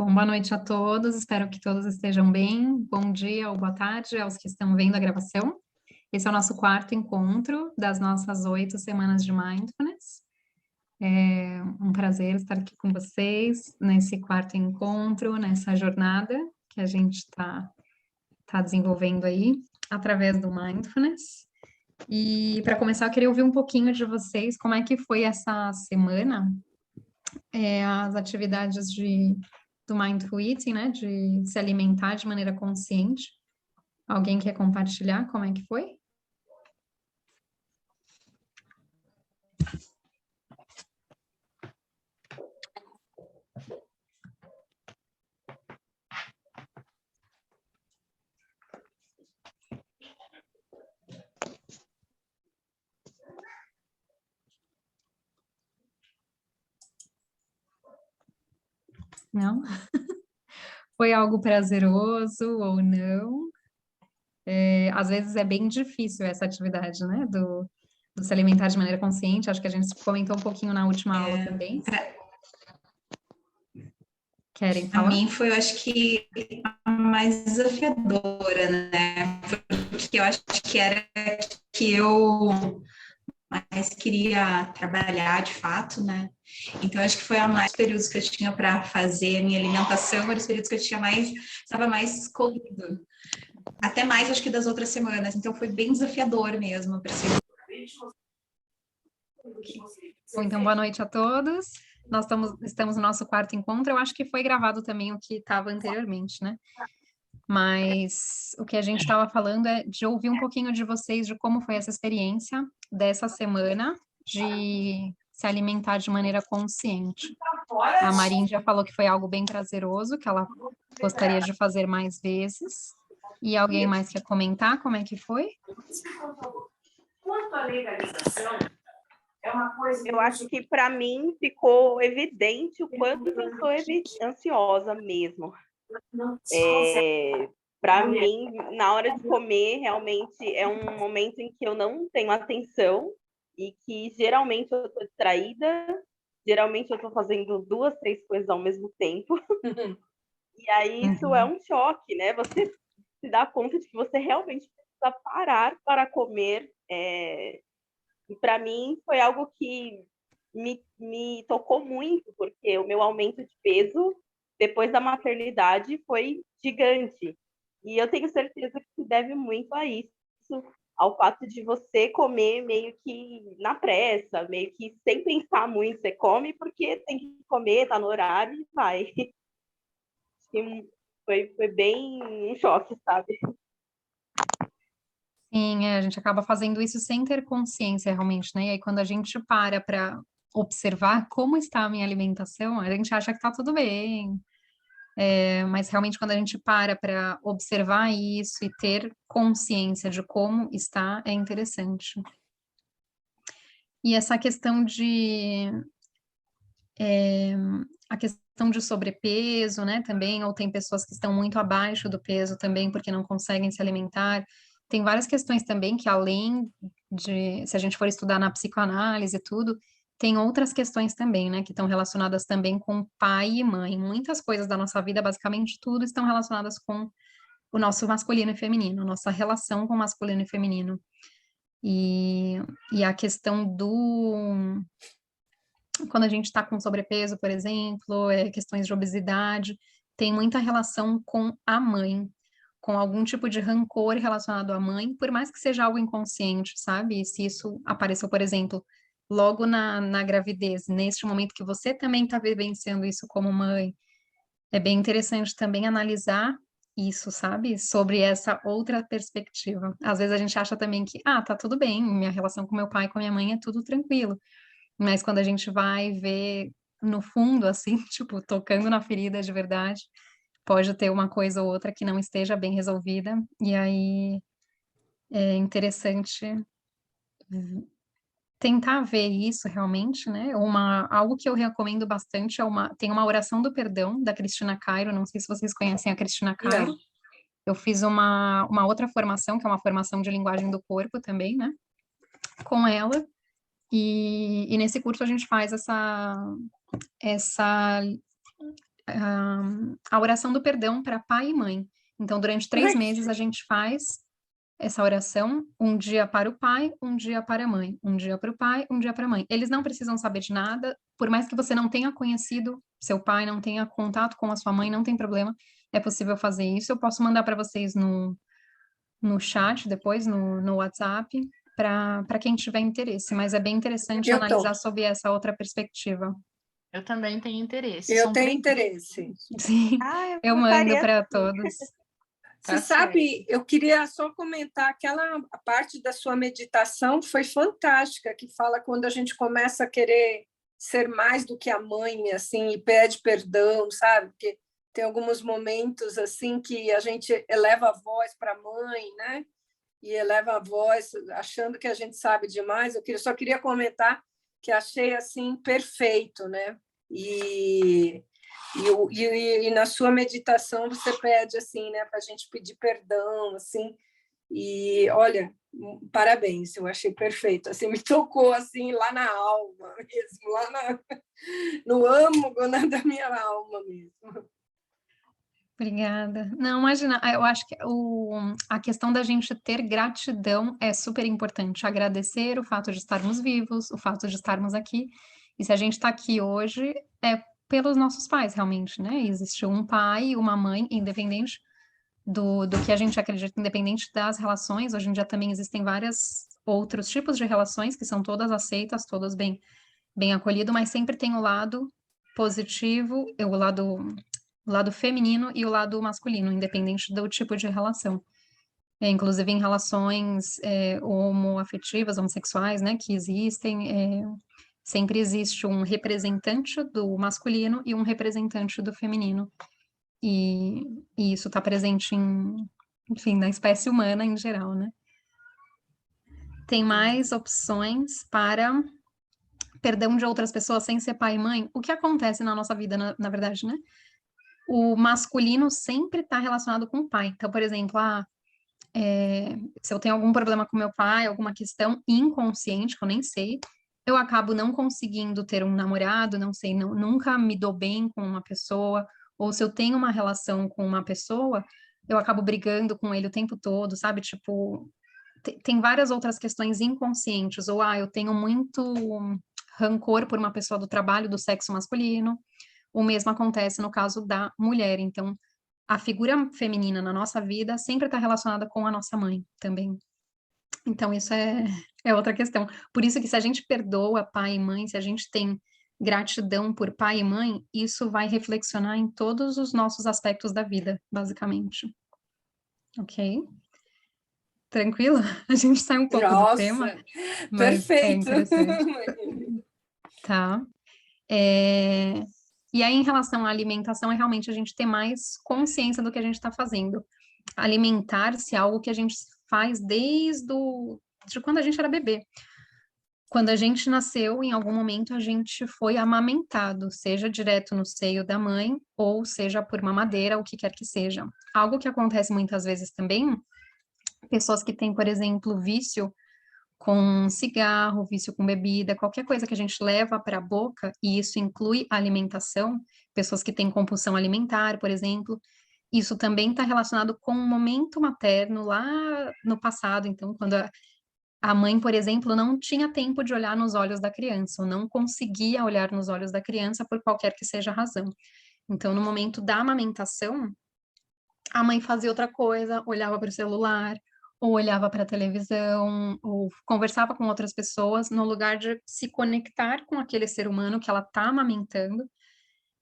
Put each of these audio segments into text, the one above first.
Bom, boa noite a todos, espero que todos estejam bem. Bom dia ou boa tarde aos que estão vendo a gravação. Esse é o nosso quarto encontro das nossas 8 semanas de Mindfulness. É um prazer estar aqui com vocês nesse quarto encontro, nessa jornada que a gente está desenvolvendo aí através do Mindfulness. E para começar, eu queria ouvir um pouquinho de vocês, como é que foi essa semana, as atividades do Mindful Eating, né, de se alimentar de maneira consciente. Alguém quer compartilhar como é que foi? Não? Foi algo prazeroso ou não? Às vezes é bem difícil essa atividade, né, do se alimentar de maneira consciente. Acho que a gente comentou um pouquinho na última aula também. Querem Para falar? mim foi, eu acho que a mais desafiadora, né? Porque eu acho que era que eu mais queria trabalhar de fato, né? Então acho que foi a mais períodos que eu tinha para fazer a minha alimentação, eram os períodos que eu tinha mais, estava mais corrido. Até mais acho que das outras semanas. Então foi bem desafiador mesmo, eu percebi. Bom, então, boa noite a todos. Nós estamos no nosso quarto encontro. Eu acho que foi gravado também o que estava anteriormente, né? Mas o que a gente estava falando é de ouvir um pouquinho de vocês, de como foi essa experiência dessa semana de se alimentar de maneira consciente. A Marin já falou que foi algo bem prazeroso, que ela gostaria de fazer mais vezes. E alguém mais quer comentar como é que foi? Quanto à legalização, é uma coisa. Eu acho que para mim ficou evidente o quanto eu estou ansiosa mesmo. Para mim, na hora de comer, realmente é um momento em que eu não tenho atenção e que geralmente eu estou distraída, geralmente eu estou fazendo 2, 3 coisas ao mesmo tempo. E aí isso é um choque, né? Você se dá conta de que você realmente precisa parar para comer. E para mim foi algo que me tocou muito, porque o meu aumento de peso depois da maternidade foi gigante. E eu tenho certeza que se deve muito a isso, ao fato de você comer meio que na pressa, meio que sem pensar muito. Você come porque tem que comer, tá no horário e vai. Foi bem um choque, sabe? Sim, a gente acaba fazendo isso sem ter consciência realmente, né? E aí quando a gente para observar como está a minha alimentação, a gente acha que está tudo bem. Mas realmente quando a gente para observar isso e ter consciência de como está, é interessante. E essa questão a questão de sobrepeso, né, também, ou tem pessoas que estão muito abaixo do peso também porque não conseguem se alimentar. Tem várias questões também que além se a gente for estudar na psicoanálise e tudo, tem outras questões também, né, que estão relacionadas também com pai e mãe. Muitas coisas da nossa vida, basicamente tudo, estão relacionadas com o nosso masculino e feminino, nossa relação com o masculino e feminino. E a questão quando a gente está com sobrepeso, por exemplo, questões de obesidade, tem muita relação com a mãe, com algum tipo de rancor relacionado à mãe, por mais que seja algo inconsciente, sabe? E se isso apareceu, por exemplo, logo na gravidez, neste momento que você também está vivenciando isso como mãe, é bem interessante também analisar isso, sabe? Sobre essa outra perspectiva. Às vezes a gente acha também que, tá tudo bem, minha relação com meu pai e com minha mãe é tudo tranquilo. Mas quando a gente vai ver no fundo, assim, tipo, tocando na ferida de verdade, pode ter uma coisa ou outra que não esteja bem resolvida, e aí é interessante tentar ver isso realmente, né? Algo que eu recomendo bastante tem uma oração do perdão da Cristina Cairo, não sei se vocês conhecem a Cristina Cairo. Não. Eu fiz uma outra formação, que é uma formação de linguagem do corpo também, né? Com ela. E nesse curso a gente faz a oração do perdão para pai e mãe. Então, durante 3 meses, a gente faz essa oração, um dia para o pai, um dia para a mãe, um dia para o pai, um dia para a mãe. Eles não precisam saber de nada, por mais que você não tenha conhecido seu pai, não tenha contato com a sua mãe, não tem problema, é possível fazer isso. Eu posso mandar para vocês no chat depois, no WhatsApp, para quem tiver interesse, mas é bem interessante Eu tô. analisar sob essa outra perspectiva. Eu também tenho interesse. Eu São tenho 3 interesse. Sim, eu mando gostaria para sim. todos. Você Tá sabe, eu queria só comentar aquela parte da sua meditação foi fantástica, que fala quando a gente começa a querer ser mais do que a mãe, assim, e pede perdão, sabe? Porque tem alguns momentos assim que a gente eleva a voz para a mãe, né? E eleva a voz achando que a gente sabe demais. Só queria comentar que achei assim perfeito, né? E na sua meditação você pede assim, né, para a gente pedir perdão, assim. E olha, parabéns, eu achei perfeito. Assim, me tocou assim lá na alma mesmo, no âmago, né, da minha alma mesmo. Obrigada. Não, imagina, eu acho que a questão da gente ter gratidão é super importante. Agradecer o fato de estarmos vivos, o fato de estarmos aqui. E se a gente está aqui hoje, é pelos nossos pais, realmente, né? Existe um pai e uma mãe, independente do que a gente acredita, independente das relações. Hoje em dia também existem vários outros tipos de relações que são todas aceitas, todas bem acolhidas, mas sempre tem o lado positivo, o lado feminino e o lado masculino, independente do tipo de relação. Inclusive em relações homoafetivas, homossexuais, né, que existem, sempre existe um representante do masculino e um representante do feminino. E isso está presente enfim, na espécie humana em geral, né? Tem mais opções para perdão de outras pessoas sem ser pai e mãe? O que acontece na nossa vida, na verdade, né? O masculino sempre está relacionado com o pai. Então, por exemplo, se eu tenho algum problema com meu pai, alguma questão inconsciente, que eu nem sei, eu acabo não conseguindo ter um namorado, não sei, nunca me dou bem com uma pessoa, ou se eu tenho uma relação com uma pessoa, eu acabo brigando com ele o tempo todo, sabe? Tipo, tem várias outras questões inconscientes, ou eu tenho muito rancor por uma pessoa do trabalho do sexo masculino. O mesmo acontece no caso da mulher. Então, a figura feminina na nossa vida sempre está relacionada com a nossa mãe também. Então, isso é outra questão. Por isso que se a gente perdoa pai e mãe, se a gente tem gratidão por pai e mãe, isso vai reflexionar em todos os nossos aspectos da vida, basicamente. Ok? Tranquilo? A gente sai um pouco do tema, Nossa, mas é perfeito. interessante. Tá. E aí, em relação à alimentação, é realmente a gente ter mais consciência do que a gente está fazendo. Alimentar-se é algo que a gente faz de quando a gente era bebê. Quando a gente nasceu, em algum momento a gente foi amamentado, seja direto no seio da mãe, ou seja por mamadeira, o que quer que seja. Algo que acontece muitas vezes também, pessoas que têm, por exemplo, vício com cigarro, vício com bebida, qualquer coisa que a gente leva para a boca, e isso inclui a alimentação, pessoas que têm compulsão alimentar, por exemplo, isso também está relacionado com o momento materno lá no passado. Então, quando a mãe, por exemplo, não tinha tempo de olhar nos olhos da criança, ou não conseguia olhar nos olhos da criança por qualquer que seja a razão. Então, no momento da amamentação, a mãe fazia outra coisa, olhava para o celular, ou olhava para a televisão, ou conversava com outras pessoas, no lugar de se conectar com aquele ser humano que ela está amamentando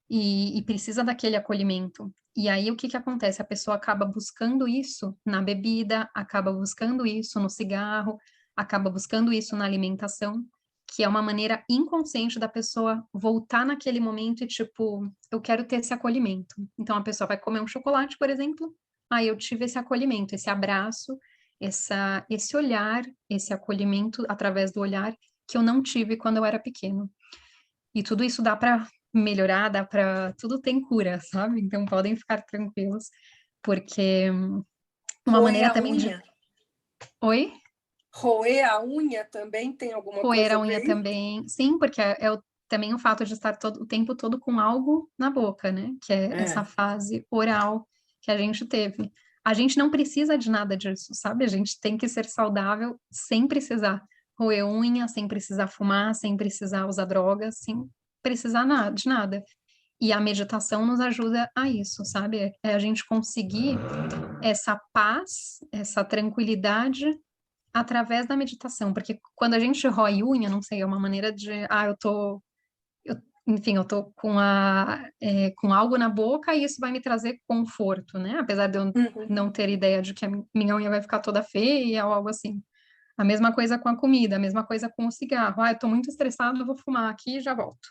e precisa daquele acolhimento. E aí, o que acontece? A pessoa acaba buscando isso na bebida, acaba buscando isso no cigarro, acaba buscando isso na alimentação, que é uma maneira inconsciente da pessoa voltar naquele momento e, tipo, eu quero ter esse acolhimento. Então, a pessoa vai comer um chocolate, por exemplo, aí eu tive esse acolhimento, esse abraço, esse olhar, esse acolhimento através do olhar que eu não tive quando eu era pequeno. E tudo isso dá para melhorar, tudo tem cura, sabe? Então podem ficar tranquilos, porque uma Roer maneira a também de... unha. Oi? Roer a unha também tem alguma Roer coisa a a unha ver? também. Sim, porque é também o fato de estar o tempo todo com algo na boca, né? Que é essa fase oral que a gente teve. A gente não precisa de nada disso, sabe? A gente tem que ser saudável sem precisar roer unha, sem precisar fumar, sem precisar usar drogas, sem precisar de nada. E a meditação nos ajuda a isso, sabe? É a gente conseguir essa paz, essa tranquilidade através da meditação. Porque quando a gente rói unha, não sei, é uma maneira de, enfim, eu tô com algo na boca e isso vai me trazer conforto, né? Apesar de eu não ter ideia de que a minha unha vai ficar toda feia ou algo assim. A mesma coisa com a comida, a mesma coisa com o cigarro. Eu tô muito estressado, eu vou fumar aqui e já volto.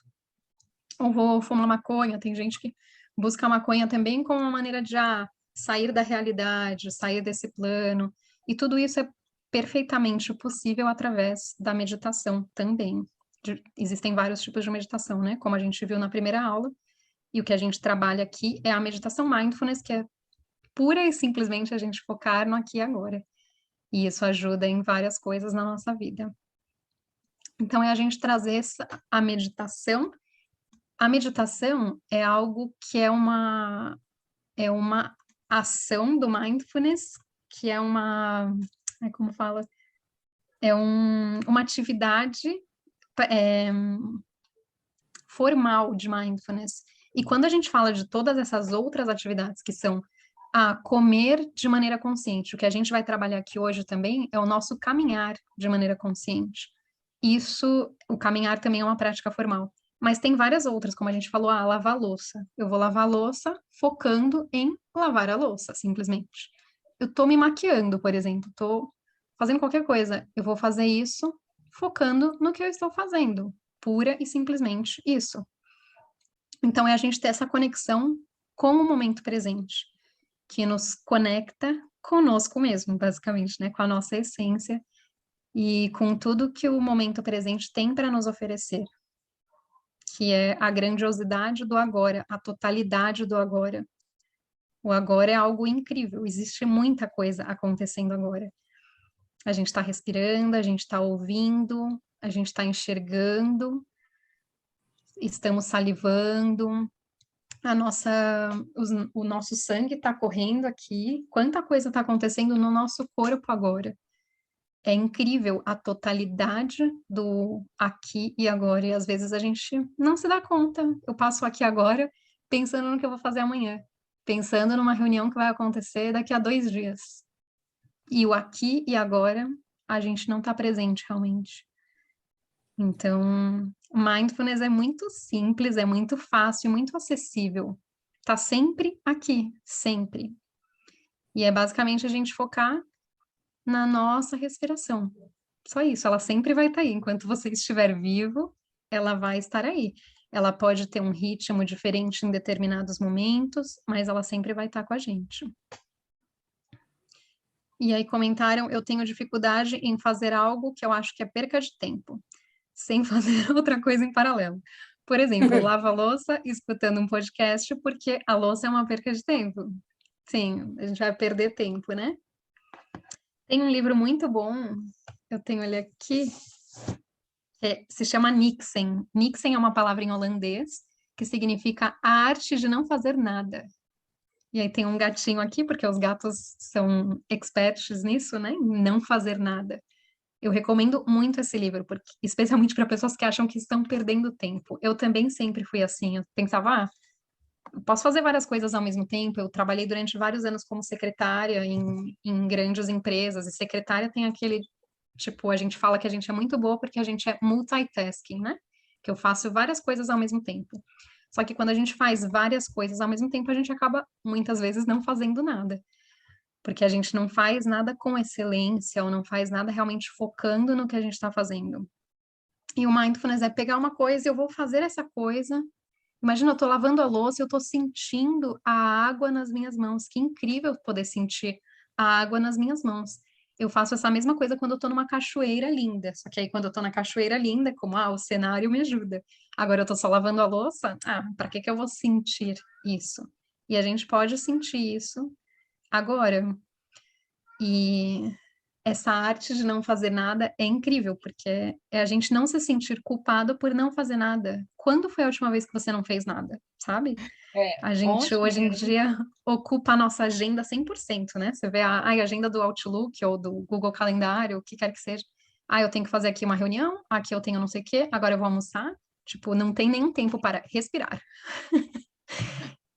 Ou vou fumar maconha. Tem gente que busca a maconha também como uma maneira de sair da realidade, sair desse plano. E tudo isso é perfeitamente possível através da meditação também. Existem vários tipos de meditação, né? Como a gente viu na primeira aula. E o que a gente trabalha aqui é a meditação mindfulness, que é pura e simplesmente a gente focar no aqui e agora. E isso ajuda em várias coisas na nossa vida. Então, é a gente trazer a meditação. A meditação é algo que é uma ação do mindfulness, que é como fala? É uma atividade formal de mindfulness. E quando a gente fala de todas essas outras atividades que são comer de maneira consciente, o que a gente vai trabalhar aqui hoje também é o nosso caminhar de maneira consciente. O caminhar também é uma prática formal. Mas tem várias outras, como a gente falou, lavar a louça. Eu vou lavar a louça focando em lavar a louça, simplesmente. Eu tô me maquiando, por exemplo, tô fazendo qualquer coisa. Eu vou fazer isso focando no que eu estou fazendo. Pura e simplesmente isso. Então, é a gente ter essa conexão com o momento presente, que nos conecta conosco mesmo, basicamente, né? Com a nossa essência e com tudo que o momento presente tem para nos oferecer, que é a grandiosidade do agora, a totalidade do agora. O agora é algo incrível, existe muita coisa acontecendo agora. A gente está respirando, a gente está ouvindo, a gente está enxergando, estamos salivando, o nosso sangue está correndo aqui, quanta coisa está acontecendo no nosso corpo agora. É incrível a totalidade do aqui e agora, e às vezes a gente não se dá conta. Eu passo aqui agora pensando no que eu vou fazer amanhã, pensando numa reunião que vai acontecer daqui a 2 dias. E o aqui e agora, a gente não está presente realmente. Então, mindfulness é muito simples, é muito fácil, muito acessível. Tá sempre aqui, sempre. E é basicamente a gente focar na nossa respiração. Só isso, ela sempre vai estar aí. Enquanto você estiver vivo, ela vai estar aí. Ela pode ter um ritmo diferente em determinados momentos, mas ela sempre vai estar com a gente. E aí comentaram, eu tenho dificuldade em fazer algo que eu acho que é perca de tempo, sem fazer outra coisa em paralelo. Por exemplo, lava a louça escutando um podcast, porque a louça é uma perca de tempo. Sim, a gente vai perder tempo, né? Tem um livro muito bom, eu tenho ele aqui, se chama Niksen. Niksen é uma palavra em holandês que significa a arte de não fazer nada. E aí tem um gatinho aqui, porque os gatos são experts nisso, né? Em não fazer nada. Eu recomendo muito esse livro, porque, especialmente para pessoas que acham que estão perdendo tempo. Eu também sempre fui assim. Eu pensava, eu posso fazer várias coisas ao mesmo tempo. Eu trabalhei durante vários anos como secretária em grandes empresas, e secretária tem aquele, tipo, a gente fala que a gente é muito boa porque a gente é multitasking, né? Que eu faço várias coisas ao mesmo tempo. Só que quando a gente faz várias coisas ao mesmo tempo, a gente acaba, muitas vezes, não fazendo nada. Porque a gente não faz nada com excelência, ou não faz nada realmente focando no que a gente está fazendo. E o mindfulness é pegar uma coisa e eu vou fazer essa coisa. Imagina, eu estou lavando a louça e eu estou sentindo a água nas minhas mãos. Que incrível poder sentir a água nas minhas mãos. Eu faço essa mesma coisa quando eu estou numa cachoeira linda. Só que aí quando eu estou na cachoeira linda, como, o cenário me ajuda. Agora eu estou só lavando a louça, para que eu vou sentir isso? E a gente pode sentir isso agora. E essa arte de não fazer nada é incrível, porque é a gente não se sentir culpado por não fazer nada. Quando foi a última vez que você não fez nada, sabe? A gente Ontem hoje em mesmo, dia ocupa a nossa agenda 100%, né? Você vê a agenda do Outlook ou do Google Calendário, o que quer que seja. Eu tenho que fazer aqui uma reunião, aqui eu tenho não sei o quê, agora eu vou almoçar. Tipo, não tem nenhum tempo para respirar.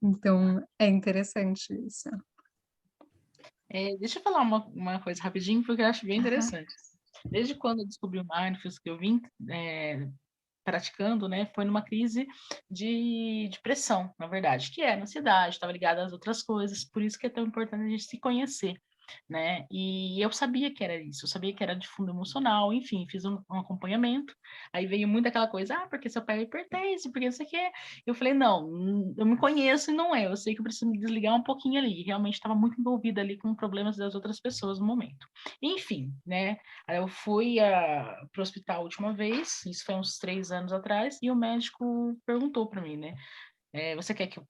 Então, é interessante isso. deixa eu falar uma coisa rapidinho, porque eu acho bem Aham. interessante. Desde quando eu descobri o Mindfulness, que eu vim praticando, né, foi numa crise de depressão, na verdade, que é na ansiedade, estava ligada às outras coisas, por isso que é tão importante a gente se conhecer, né? E eu sabia que era isso, eu sabia que era de fundo emocional, enfim, fiz um acompanhamento, aí veio muito aquela coisa, porque seu pai é hipertenso, porque isso aqui é... Eu falei, não, eu me conheço e não é, eu sei que eu preciso me desligar um pouquinho ali, realmente estava muito envolvida ali com problemas das outras pessoas no momento. Enfim, né? Aí eu fui para o hospital a última vez, isso foi uns 3 anos atrás, e o médico perguntou para mim, né? Você quer que eu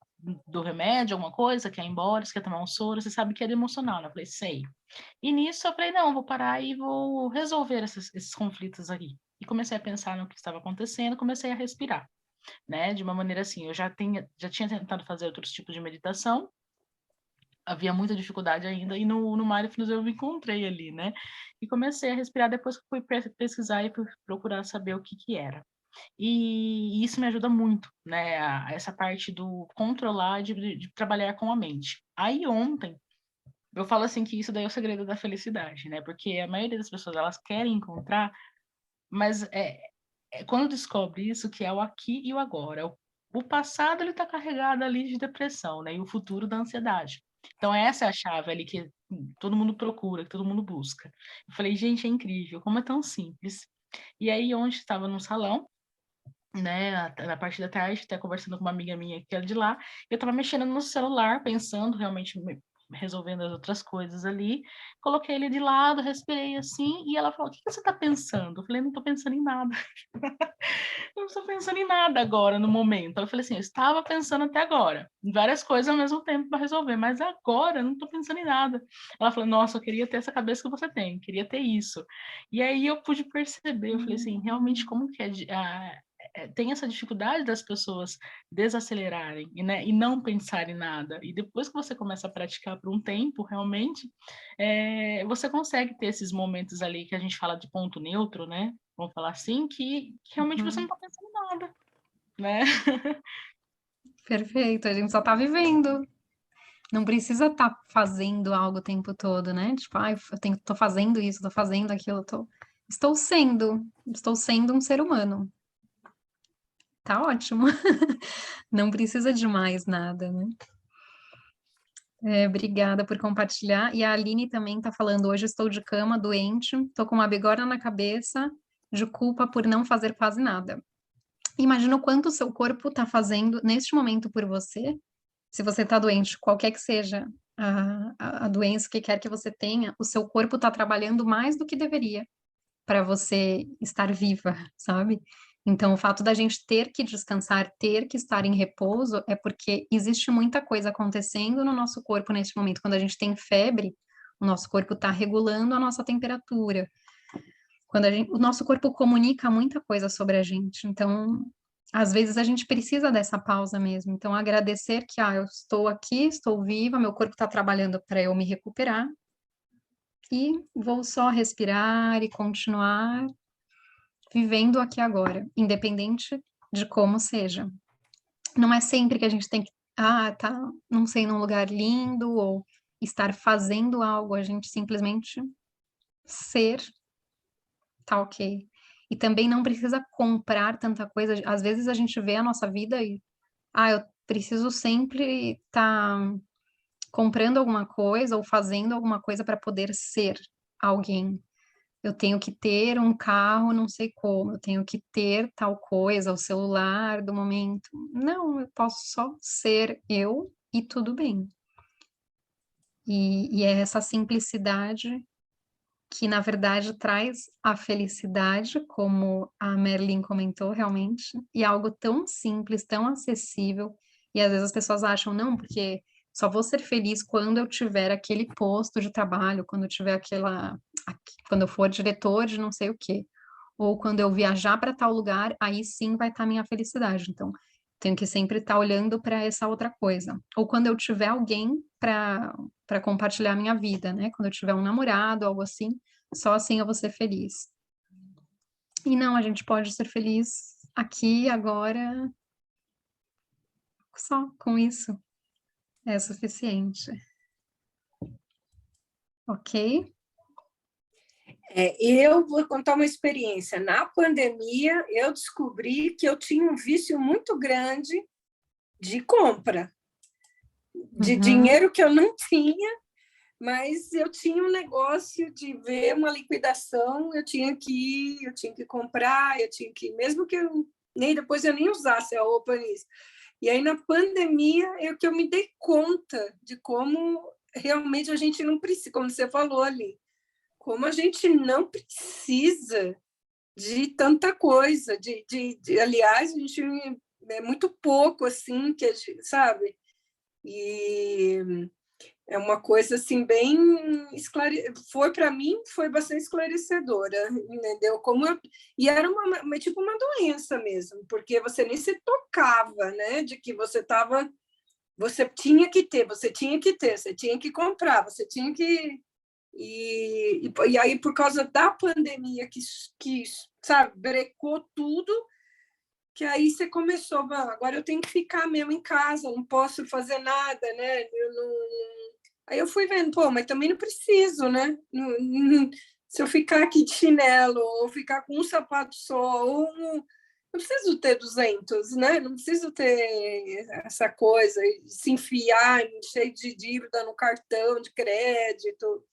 dou remédio, alguma coisa? Quer ir embora? Você quer tomar um soro? Você sabe que era emocional, né? Eu falei, sei. E nisso eu falei, não, vou parar e vou resolver esses conflitos aqui. E comecei a pensar no que estava acontecendo, comecei a respirar, né? De uma maneira assim, eu já tinha tentado fazer outros tipos de meditação, havia muita dificuldade ainda, e no Mindfulness eu me encontrei ali, né? E comecei a respirar depois que fui pesquisar e fui procurar saber o que que era. E isso me ajuda muito, né? Essa parte do controlar, de trabalhar com a mente. Aí ontem, eu falo assim que isso daí é o segredo da felicidade, né? Porque a maioria das pessoas, elas querem encontrar, mas quando descobre isso, que é o aqui e o agora. O passado, ele tá carregado ali de depressão, né? E o futuro da ansiedade. Então, essa é a chave ali que todo mundo procura, que todo mundo busca. Eu falei, gente, é incrível, como é tão simples. E aí, onde estava num salão, né, na parte da tarde, até conversando com uma amiga minha que é de lá, eu estava mexendo no celular, pensando, realmente resolvendo as outras coisas ali, coloquei ele de lado, respirei assim, e ela falou, o que você está pensando? Eu falei, não estou pensando em nada. Eu não estou pensando em nada agora, no momento. Eu falei assim, eu estava pensando até agora, em várias coisas ao mesmo tempo para resolver, mas agora eu não estou pensando em nada. Ela falou, nossa, eu queria ter essa cabeça que você tem, queria ter isso. E aí eu pude perceber, eu falei assim, realmente como que tem essa dificuldade das pessoas desacelerarem, né, e não pensar em nada. E depois que você começa a praticar por um tempo, realmente, você consegue ter esses momentos ali que a gente fala de ponto neutro, né? Vamos falar assim, que realmente você não está pensando em nada, né? Perfeito, a gente só tá vivendo. Não precisa estar fazendo algo o tempo todo, né? Tipo, tô fazendo isso, tô fazendo aquilo, estou sendo um ser humano. Tá ótimo. Não precisa de mais nada, né? Obrigada por compartilhar. E a Aline também está falando, hoje estou de cama, doente, estou com uma bigorna na cabeça, de culpa por não fazer quase nada. Imagina o quanto o seu corpo está fazendo neste momento por você. Se você está doente, qualquer que seja a doença que quer que você tenha, o seu corpo está trabalhando mais do que deveria para você estar viva, sabe? Então, o fato da gente ter que descansar, ter que estar em repouso, é porque existe muita coisa acontecendo no nosso corpo neste momento. Quando a gente tem febre, o nosso corpo está regulando a nossa temperatura. O nosso corpo comunica muita coisa sobre a gente. Então, às vezes a gente precisa dessa pausa mesmo. Então, agradecer que eu estou aqui, estou viva, meu corpo está trabalhando para eu me recuperar. E vou só respirar e continuar vivendo aqui agora, independente de como seja. Não é sempre que a gente tem que, não sei, num lugar lindo ou estar fazendo algo, a gente simplesmente ser, tá ok. E também não precisa comprar tanta coisa. Às vezes a gente vê a nossa vida e, eu preciso sempre estar comprando alguma coisa ou fazendo alguma coisa para poder ser alguém. Eu tenho que ter um carro, não sei como, eu tenho que ter tal coisa, o celular do momento. Não, eu posso só ser eu e tudo bem. E é essa simplicidade que, na verdade, traz a felicidade, como a Merlin comentou realmente, e é algo tão simples, tão acessível, e às vezes as pessoas acham, não, porque só vou ser feliz quando eu tiver aquele posto de trabalho, quando eu tiver quando eu for diretor de não sei o quê, ou quando eu viajar para tal lugar, aí sim vai estar minha felicidade. Então, tenho que sempre estar olhando para essa outra coisa. Ou quando eu tiver alguém para compartilhar a minha vida, né? Quando eu tiver um namorado, algo assim, só assim eu vou ser feliz. E não, a gente pode ser feliz aqui, agora, só com isso é suficiente. Ok? Eu vou contar uma experiência. Na pandemia, eu descobri que eu tinha um vício muito grande de compra, de dinheiro que eu não tinha, mas eu tinha um negócio de ver uma liquidação, eu tinha que ir, eu tinha que comprar, eu tinha que, mesmo que eu nem depois eu nem usasse a roupa nisso. E aí na pandemia é que eu me dei conta de como realmente a gente não precisa, como você falou ali, como a gente não precisa de tanta coisa, aliás, a gente é muito pouco assim que a gente, sabe? E é uma coisa assim bem foi para mim foi bastante esclarecedora, entendeu? E era tipo uma doença mesmo, porque você nem se tocava, né? De que você tinha que ter, você tinha que comprar, você tinha que e aí por causa da pandemia que sabe brecou tudo, que aí você começou, agora eu tenho que ficar mesmo em casa, não posso fazer nada, né? Aí eu fui vendo, pô, mas também não preciso, né? Se eu ficar aqui de chinelo, ou ficar com um sapato só, não preciso ter 200, né? Não preciso ter essa coisa, se enfiar cheio de dívida no cartão de crédito.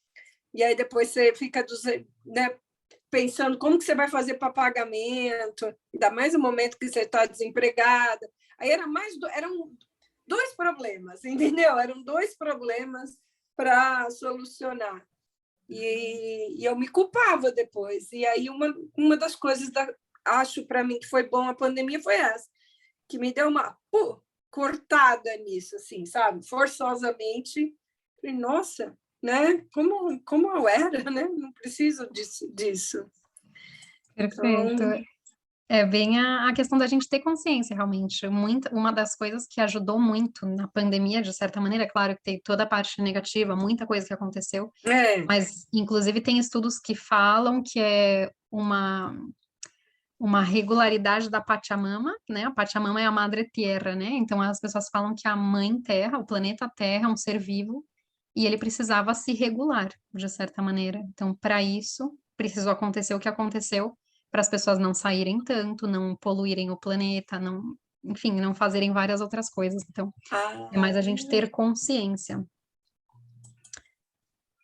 E aí depois você fica, né, pensando como que você vai fazer para pagamento, ainda mais no momento que você está desempregada. Aí eram 2 problemas, entendeu? Eram 2 problemas para solucionar. E eu me culpava depois. E aí uma das coisas, acho para mim que foi bom a pandemia foi essa, que me deu uma cortada nisso, assim, sabe? Forçosamente. E, nossa, né? Como eu era, né? Não preciso disso. Perfeito. Então, É bem a questão da gente ter consciência, realmente. Uma das coisas que ajudou muito na pandemia, de certa maneira, é claro que tem toda a parte negativa, muita coisa que aconteceu, mas, inclusive, tem estudos que falam que é uma regularidade da Pachamama, né? A Pachamama é a Madre Terra, né? Então, as pessoas falam que a Mãe Terra, o planeta Terra, é um ser vivo e ele precisava se regular, de certa maneira. Então, para isso, precisou acontecer o que aconteceu, para as pessoas não saírem tanto, não poluírem o planeta, não, enfim, não fazerem várias outras coisas. Então, é mais a gente ter consciência.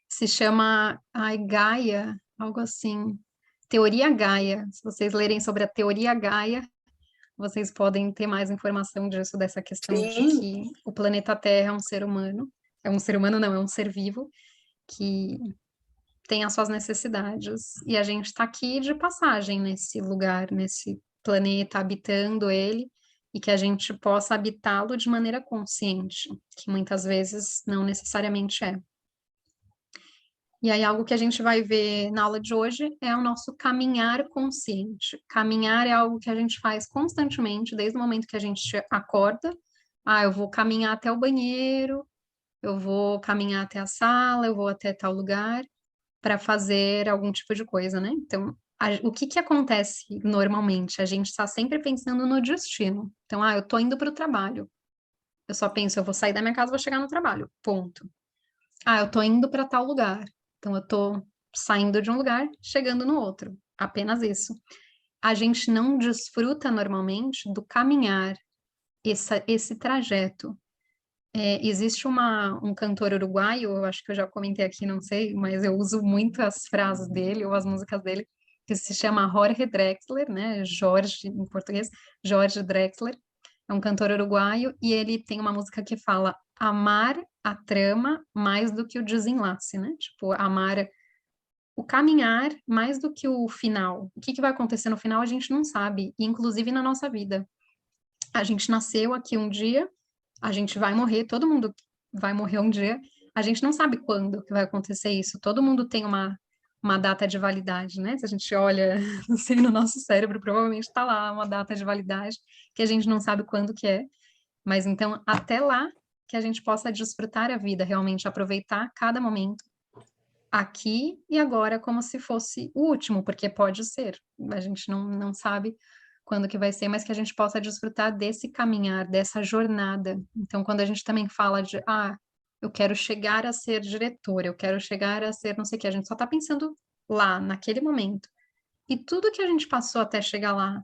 Se chama Gaia, algo assim. Teoria Gaia. Se vocês lerem sobre a teoria Gaia, vocês podem ter mais informação disso, dessa questão de que o planeta Terra é um ser humano. É um ser humano, não, é um ser vivo que tem as suas necessidades. E a gente está aqui de passagem nesse lugar, nesse planeta, habitando ele, e que a gente possa habitá-lo de maneira consciente, que muitas vezes não necessariamente é. E aí, algo que a gente vai ver na aula de hoje é o nosso caminhar consciente. Caminhar é algo que a gente faz constantemente, desde o momento que a gente acorda. Eu vou caminhar até o banheiro, eu vou caminhar até a sala, eu vou até tal lugar para fazer algum tipo de coisa, né? Então, o que acontece normalmente? A gente está sempre pensando no destino. Então, eu tô indo para o trabalho. Eu só penso, eu vou sair da minha casa, vou chegar no trabalho. Ponto. Eu tô indo para tal lugar. Então, eu tô saindo de um lugar, chegando no outro. Apenas isso. A gente não desfruta normalmente do caminhar, esse trajeto. Existe um cantor uruguaio, eu acho que eu já comentei aqui, não sei, mas eu uso muito as frases dele ou as músicas dele, que se chama Jorge Drexler, né? Jorge em português, Jorge Drexler. É um cantor uruguaio e ele tem uma música que fala amar a trama mais do que o desenlace, né? Tipo, amar o caminhar mais do que o final. O que vai acontecer no final a gente não sabe, inclusive na nossa vida. A gente nasceu aqui um dia, a gente vai morrer, todo mundo vai morrer um dia, a gente não sabe quando que vai acontecer isso. Todo mundo tem uma uma data de validade, né? Se a gente olha, não sei, no nosso cérebro, provavelmente está lá uma data de validade, que a gente não sabe quando que é, mas então, até lá, que a gente possa desfrutar a vida, realmente aproveitar cada momento, aqui e agora, como se fosse o último, porque pode ser, a gente não sabe quando que vai ser, mas que a gente possa desfrutar desse caminhar, dessa jornada. Então, quando a gente também fala de, eu quero chegar a ser diretora, eu quero chegar a ser não sei o que, a gente só está pensando lá, naquele momento. E tudo que a gente passou até chegar lá,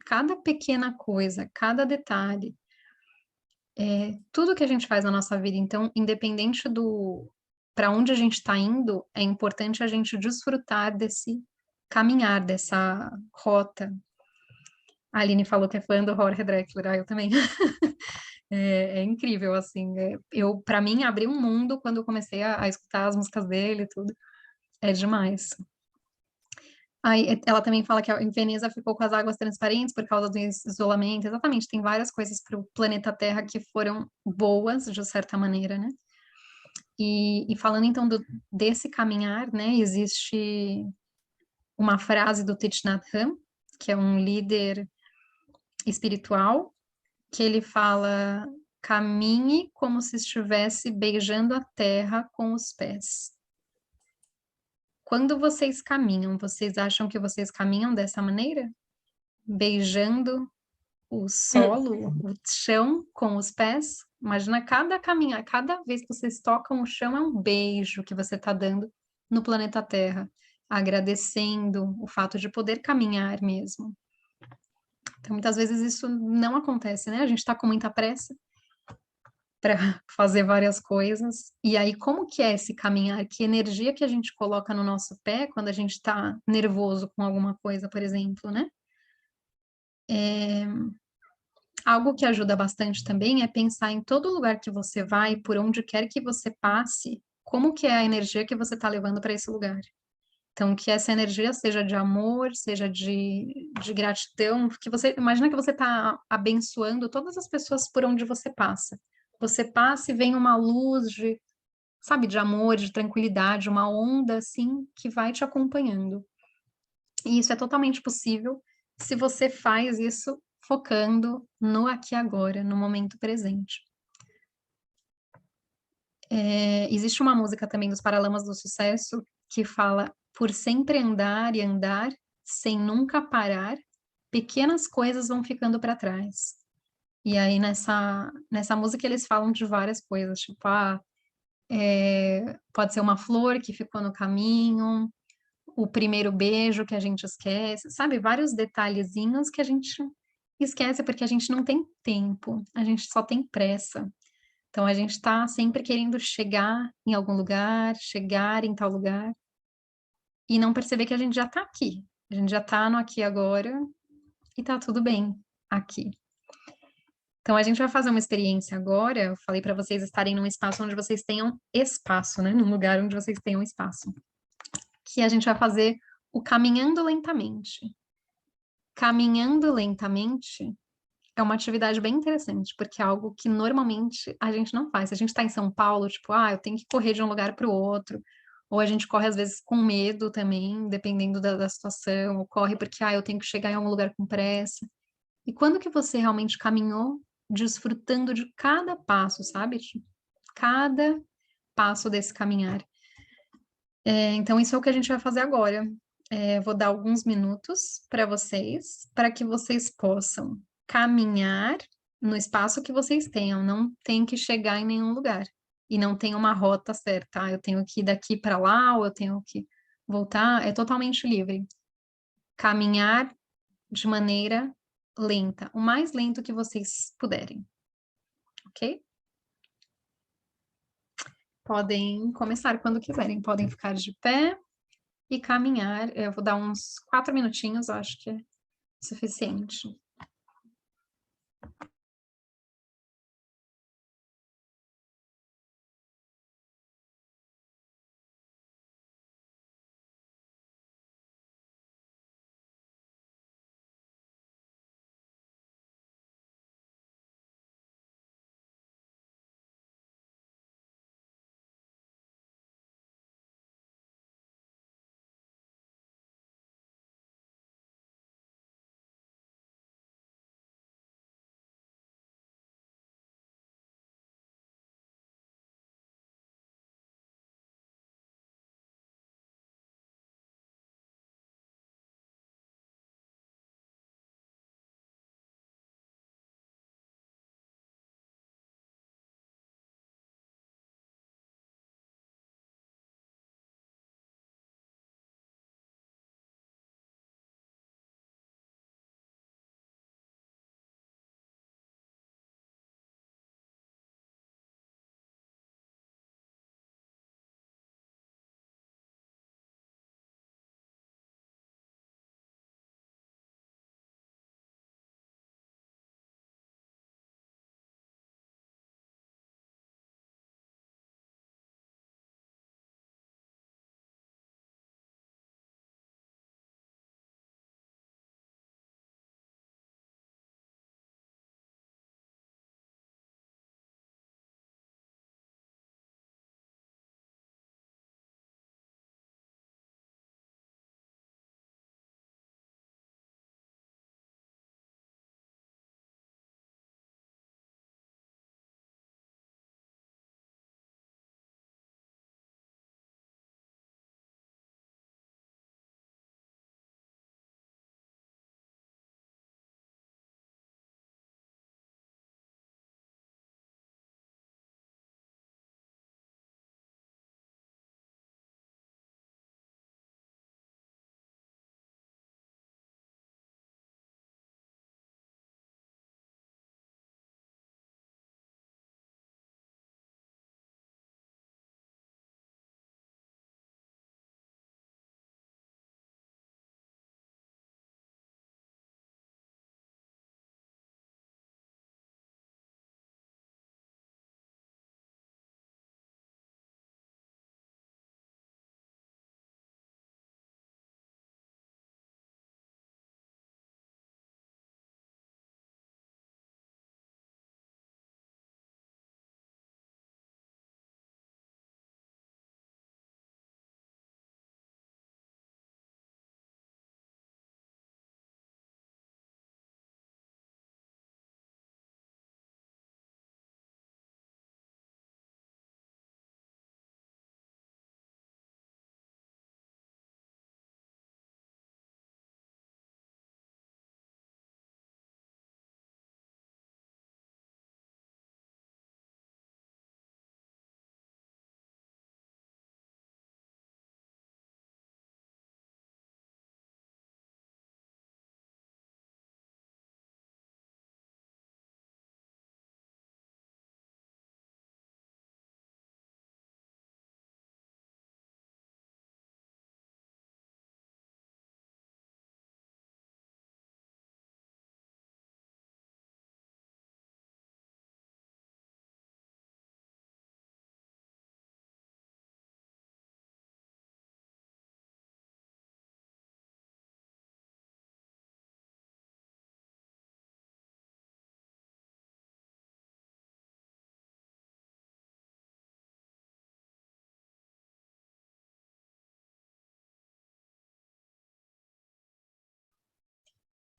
cada pequena coisa, cada detalhe, tudo que a gente faz na nossa vida, então, independente do para onde a gente está indo, é importante a gente desfrutar desse caminhar, dessa rota. A Aline falou que é fã do Jorge Drexler, eu também. É incrível, assim. Eu, para mim, abri um mundo quando eu comecei a escutar as músicas dele e tudo. É demais. Aí ela também fala que em Veneza ficou com as águas transparentes por causa do isolamento. Exatamente, tem várias coisas para o planeta Terra que foram boas, de certa maneira, né? E falando então desse caminhar, né? Existe uma frase do Thich Nhat Hanh, que é um líder espiritual, que ele fala: caminhe como se estivesse beijando a terra com os pés. Quando vocês caminham, vocês acham que vocês caminham dessa maneira? Beijando o solo, o chão com os pés? Imagina cada caminhar, cada vez que vocês tocam o chão é um beijo que você está dando no planeta Terra, agradecendo o fato de poder caminhar mesmo. Então, muitas vezes isso não acontece, né? A gente está com muita pressa para fazer várias coisas. E aí, como que é esse caminhar? Que energia que a gente coloca no nosso pé quando a gente está nervoso com alguma coisa, por exemplo, né? Algo que ajuda bastante também é pensar em todo lugar que você vai, por onde quer que você passe, como que é a energia que você está levando para esse lugar. Então, que essa energia seja de amor, seja de gratidão, que você imagina que você está abençoando todas as pessoas por onde você passa. Você passa e vem uma luz de, sabe, de amor, de tranquilidade, uma onda assim que vai te acompanhando. E isso é totalmente possível se você faz isso focando no aqui e agora, no momento presente. Existe uma música também dos Paralamas do Sucesso que fala: por sempre andar e andar, sem nunca parar, pequenas coisas vão ficando para trás. E aí nessa música eles falam de várias coisas, tipo, pode ser uma flor que ficou no caminho, o primeiro beijo que a gente esquece, sabe? Vários detalhezinhos que a gente esquece porque a gente não tem tempo, a gente só tem pressa. Então a gente está sempre querendo chegar em algum lugar, chegar em tal lugar, e não perceber que a gente já está aqui. A gente já está no aqui e agora e está tudo bem aqui. Então a gente vai fazer uma experiência agora. Eu falei para vocês estarem num espaço onde vocês tenham espaço, né? Num lugar onde vocês tenham espaço. Que a gente vai fazer o caminhando lentamente. Caminhando lentamente é uma atividade bem interessante, porque é algo que normalmente a gente não faz. Se a gente está em São Paulo, tipo, eu tenho que correr de um lugar para o outro, ou a gente corre às vezes com medo também, dependendo da situação, ou corre porque, eu tenho que chegar em algum lugar com pressa. E quando que você realmente caminhou desfrutando de cada passo, sabe? De cada passo desse caminhar. Então, isso é o que a gente vai fazer agora. Vou dar alguns minutos para vocês, para que vocês possam caminhar no espaço que vocês tenham. Não tem que chegar em nenhum lugar. E não tem uma rota certa. Eu tenho que ir daqui para lá, ou eu tenho que voltar. É totalmente livre. Caminhar de maneira lenta, o mais lento que vocês puderem. Ok? Podem começar quando quiserem. Podem ficar de pé e caminhar. Eu vou dar uns 4 minutinhos, acho que é suficiente.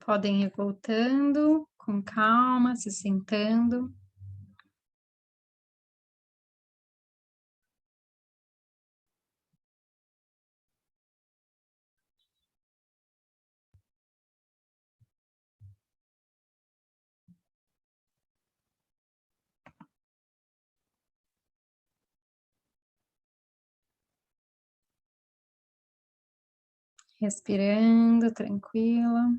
Podem ir voltando com calma, se sentando. Respirando, tranquila.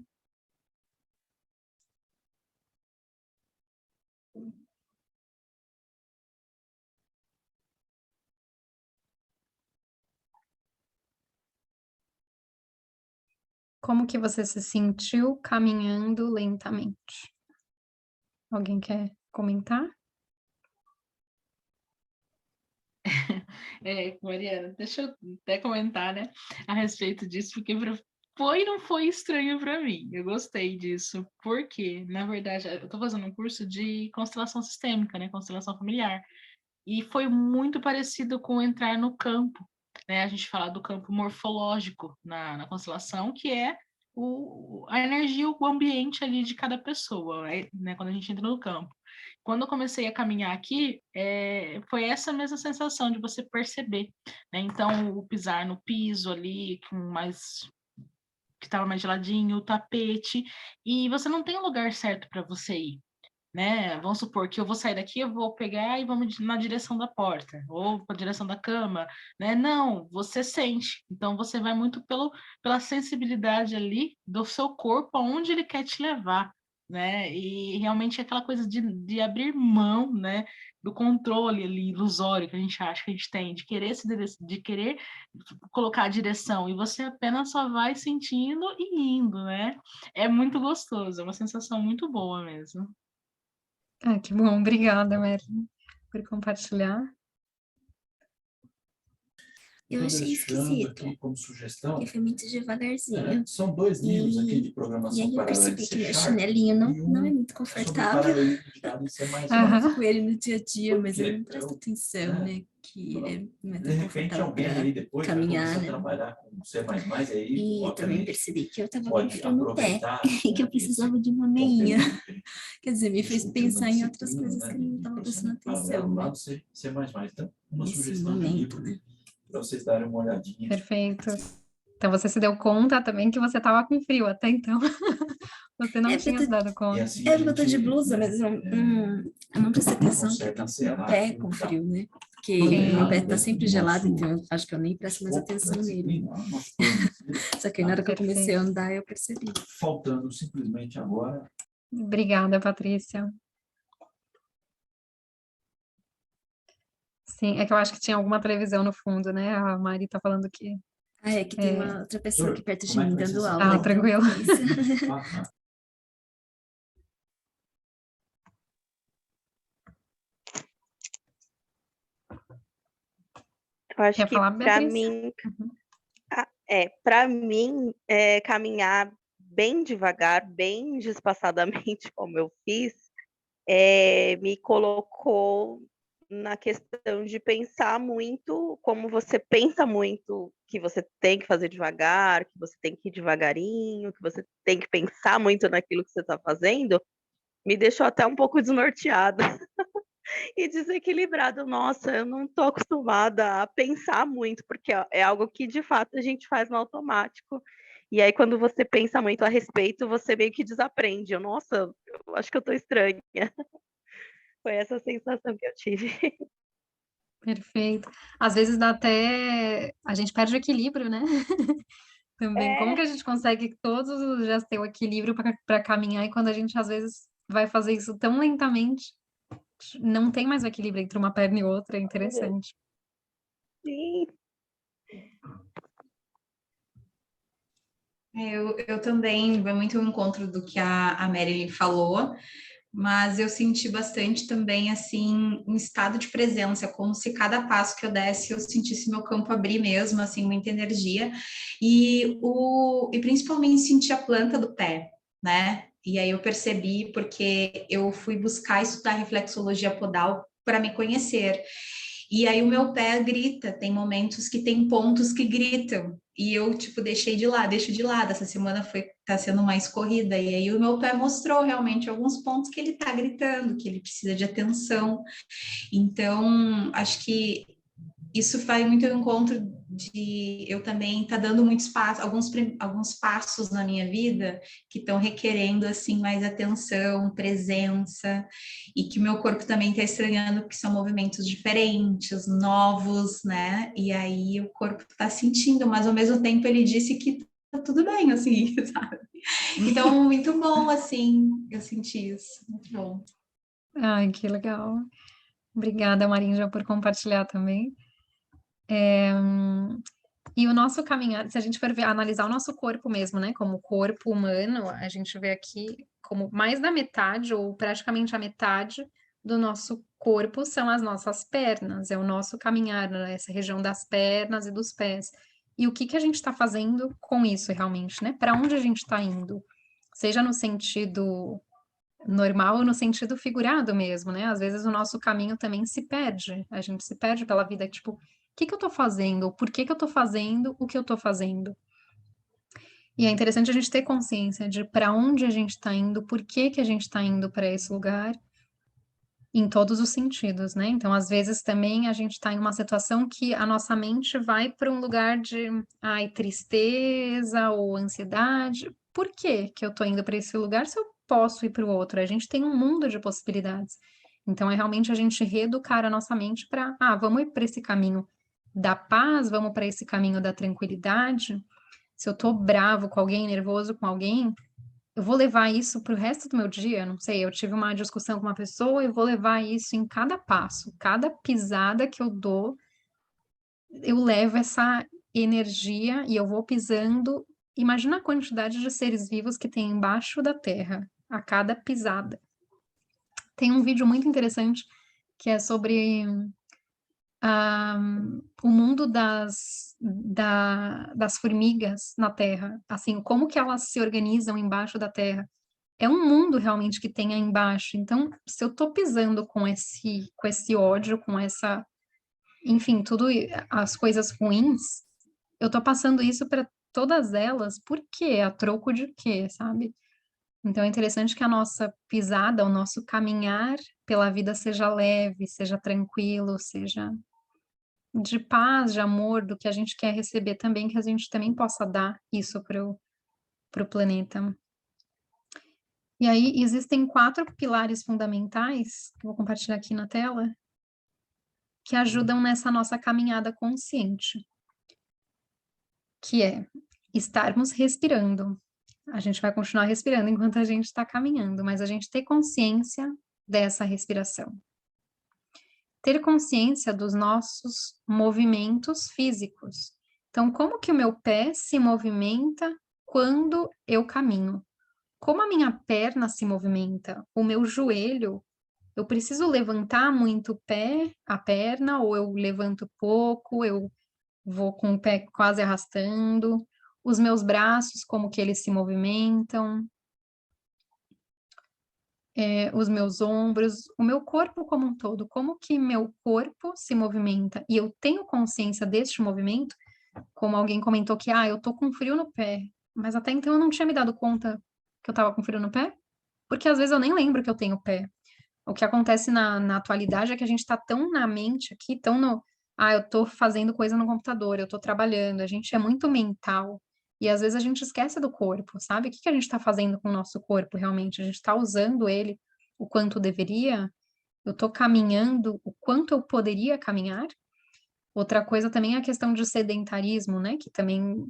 Como que você se sentiu caminhando lentamente? Alguém quer comentar? Mariana, deixa eu até comentar, né, a respeito disso, porque foi e não foi estranho para mim. Eu gostei disso, porque, na verdade, eu estou fazendo um curso de constelação sistêmica, né, constelação familiar, e foi muito parecido com entrar no campo, né? A gente fala do campo morfológico na constelação, que é a energia, o ambiente ali de cada pessoa, né? Quando a gente entra no campo. Quando eu comecei a caminhar aqui, foi essa mesma sensação de você perceber, né? Então, o pisar no piso ali, que estava mais geladinho, o tapete, e você não tem um lugar certo para você ir, né? Vamos supor que eu vou sair daqui, eu vou pegar e vamos na direção da porta, ou para a direção da cama, né? Não, você sente. Então, você vai muito pela sensibilidade ali do seu corpo, aonde ele quer te levar, né? E realmente é aquela coisa de abrir mão, né? Do controle ali ilusório que a gente acha que a gente tem, de querer colocar a direção, e você apenas só vai sentindo e indo, né? É muito gostoso, é uma sensação muito boa mesmo. Ah, que bom, obrigada, Mary, por compartilhar. Eu achei esquisito, aqui como sugestão, porque foi muito devagarzinho. são 2 livros aqui de E programação aí eu paralela percebi de que meu C Sharp chinelinho não é muito sobre confortável. paralelismo de dados em C++. Aham. Eu com ele no dia a dia, Por mas quê? eu não presto atenção, né? Que ele não é De tão repente, confortável alguém para aí depois vai caminhar, começar a né? trabalhar com C++, aí, E também obviamente, percebi que eu tava com pode frio no pé aproveitar e que eu precisava de uma meinha. conteúdo que Quer dizer, me fez discutiu na pensar em outras disciplina, coisas né, que eu não de estava prestando personal atenção, lá né? do C++. Então, uma Nesse sugestão de momento, livro né? para vocês darem uma olhadinha. Perfeito. Então, você se deu conta também que você estava com frio até então. Você não tinha se dado E conta. assim É a porque eu tô de gente, blusa, né, mas eu não prestei atenção que eu consegue tava com o encerrar pé aqui com um frio, né? Porque Sim. meu pé tá dentro sempre do gelado, nosso então eu acho que eu nem presto mais escopo da atenção nele. disciplina, nosso plano de ensino, Só que aí, na hora que eu comecei a Perfeito. andar, eu percebi. faltando simplesmente agora. Obrigada, Patrícia. Sim, é que eu acho que tinha alguma televisão no fundo, né? A Mari tá falando que... Ah, é que tem uma outra pessoa aqui perto de Como é que mim vai ser dando essa aula, Ah, então tranquilo. por isso. Eu acho Quer que falar, para Beatriz? mim, Uhum. caminhar bem devagar, bem despaçadamente, como eu fiz, me colocou na questão de pensar muito, como você pensa muito que você tem que fazer devagar, que você tem que ir devagarinho, que você tem que pensar muito naquilo que você está fazendo, me deixou até um pouco desnorteada e desequilibrada. Nossa, eu não estou acostumada a pensar muito, porque é algo que de fato a gente faz no automático. E aí, quando você pensa muito a respeito, você meio que desaprende. Nossa, eu acho que eu estou estranha. Foi essa sensação que eu tive. Perfeito. Às vezes dá até... A gente perde o equilíbrio, né? Também. Como que a gente consegue que todos os dias ter o equilíbrio para caminhar e quando a gente, às vezes, vai fazer isso tão lentamente, não tem mais o equilíbrio entre uma perna e outra, é interessante. Sim. Eu também, vai muito ao encontro do que a Marilyn falou, mas eu senti bastante também, assim, um estado de presença, como se cada passo que eu desse, eu sentisse meu campo abrir mesmo, assim, muita energia, e principalmente sentir a planta do pé, né? E aí eu percebi, porque eu fui buscar estudar reflexologia podal para me conhecer, e aí o meu pé grita, tem momentos que tem pontos que gritam, e eu, tipo, deixo de lado. Essa semana foi tá sendo mais corrida. E aí o meu pé mostrou realmente alguns pontos que ele tá gritando, que ele precisa de atenção. Então, acho que isso faz muito ao encontro de eu também estar dando muitos passos, alguns passos na minha vida que estão requerendo assim mais atenção, presença, e que o meu corpo também está estranhando, porque são movimentos diferentes, novos, né? E aí o corpo está sentindo, mas ao mesmo tempo ele disse que tá tudo bem, assim, sabe? Então, muito bom, assim, eu senti isso, muito bom. Ai, que legal. Obrigada, Marinja, por compartilhar também. E o nosso caminhar, se a gente for analisar o nosso corpo mesmo, né, como corpo humano, a gente vê aqui como mais da metade, ou praticamente a metade do nosso corpo são as nossas pernas, é o nosso caminhar, né, essa região das pernas e dos pés. E o que que a gente está fazendo com isso realmente, né? Para onde a gente está indo? Seja no sentido normal ou no sentido figurado mesmo, né? Às vezes o nosso caminho também se perde, a gente se perde pela vida, tipo, o que que eu tô fazendo? Por que que eu tô fazendo o que eu tô fazendo? E é interessante a gente ter consciência de para onde a gente está indo, por que que a gente está indo para esse lugar, em todos os sentidos, né? Então, às vezes também a gente está em uma situação que a nossa mente vai para um lugar de, ai, tristeza ou ansiedade. Por que que eu tô indo para esse lugar se eu posso ir para o outro? A gente tem um mundo de possibilidades. Então, é realmente a gente reeducar a nossa mente para, vamos ir para esse caminho da paz, vamos para esse caminho da tranquilidade. Se eu tô bravo com alguém, nervoso com alguém, eu vou levar isso para o resto do meu dia, não sei, eu tive uma discussão com uma pessoa e vou levar isso em cada passo, cada pisada que eu dou, eu levo essa energia e eu vou pisando. Imagina a quantidade de seres vivos que tem embaixo da terra, a cada pisada. Tem um vídeo muito interessante que é sobre o mundo das formigas na Terra, assim, como que elas se organizam embaixo da Terra. É um mundo realmente que tem aí embaixo. Então, se eu tô pisando com esse ódio, com essa, enfim, tudo as coisas ruins, eu tô passando isso para todas elas, por quê? A troco de quê, sabe? Então é interessante que a nossa pisada, o nosso caminhar pela vida seja leve, seja tranquilo, seja de paz, de amor, do que a gente quer receber também, que a gente também possa dar isso pro planeta. E aí existem 4 pilares fundamentais, que eu vou compartilhar aqui na tela, que ajudam nessa nossa caminhada consciente, que é estarmos respirando. A gente vai continuar respirando enquanto a gente está caminhando, mas a gente ter consciência dessa respiração. Ter consciência dos nossos movimentos físicos. Então, como que o meu pé se movimenta quando eu caminho? Como a minha perna se movimenta? O meu joelho, eu preciso levantar muito o pé, a perna, ou eu levanto pouco, eu vou com o pé quase arrastando. Os meus braços, como que eles se movimentam? Os meus ombros, o meu corpo como um todo, como que meu corpo se movimenta? E eu tenho consciência deste movimento, como alguém comentou que, eu tô com frio no pé, mas até então eu não tinha me dado conta que eu tava com frio no pé, porque às vezes eu nem lembro que eu tenho pé. O que acontece na atualidade é que a gente tá tão na mente aqui, tão no, eu tô fazendo coisa no computador, eu tô trabalhando, a gente é muito mental, e às vezes a gente esquece do corpo, sabe? O que que a gente tá fazendo com o nosso corpo realmente? A gente tá usando ele o quanto deveria? Eu tô caminhando o quanto eu poderia caminhar? Outra coisa também é a questão de sedentarismo, né? Que também,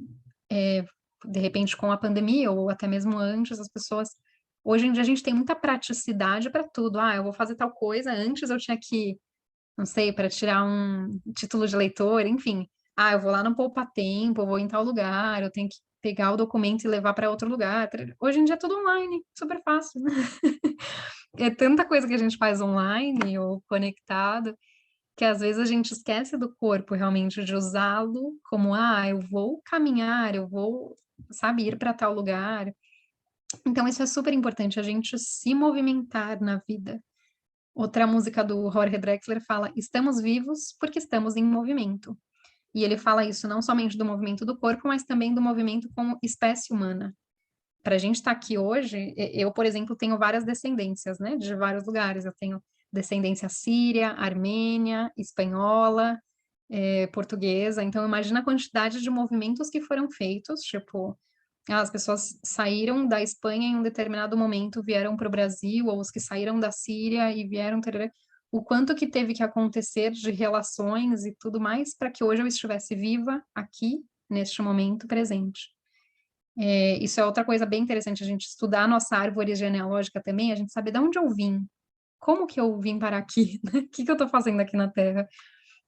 de repente, com a pandemia, ou até mesmo antes, as pessoas. Hoje em dia a gente tem muita praticidade para tudo. Eu vou fazer tal coisa. Antes eu tinha que, não sei, para tirar um título de leitor, enfim. Eu vou lá no Poupa Tempo, eu vou em tal lugar, eu tenho que pegar o documento e levar para outro lugar. Hoje em dia é tudo online, super fácil. É tanta coisa que a gente faz online ou conectado, que às vezes a gente esquece do corpo realmente de usá-lo como, eu vou caminhar, eu vou, sabe, ir para tal lugar. Então isso é super importante, a gente se movimentar na vida. Outra música do Jorge Drexler fala: estamos vivos porque estamos em movimento. E ele fala isso não somente do movimento do corpo, mas também do movimento como espécie humana. para a gente estar aqui hoje, eu, por exemplo, tenho várias descendências, né, de vários lugares. Eu tenho descendência síria, armênia, espanhola, portuguesa. Então, imagina a quantidade de movimentos que foram feitos, tipo, as pessoas saíram da Espanha em um determinado momento, vieram para o Brasil, ou os que saíram da Síria e vieram, tarará, o quanto que teve que acontecer de relações e tudo mais para que hoje eu estivesse viva aqui, neste momento presente. Isso é outra coisa bem interessante, a gente estudar a nossa árvore genealógica também, a gente saber de onde eu vim, como que eu vim parar aqui, né? O que que eu estou fazendo aqui na Terra?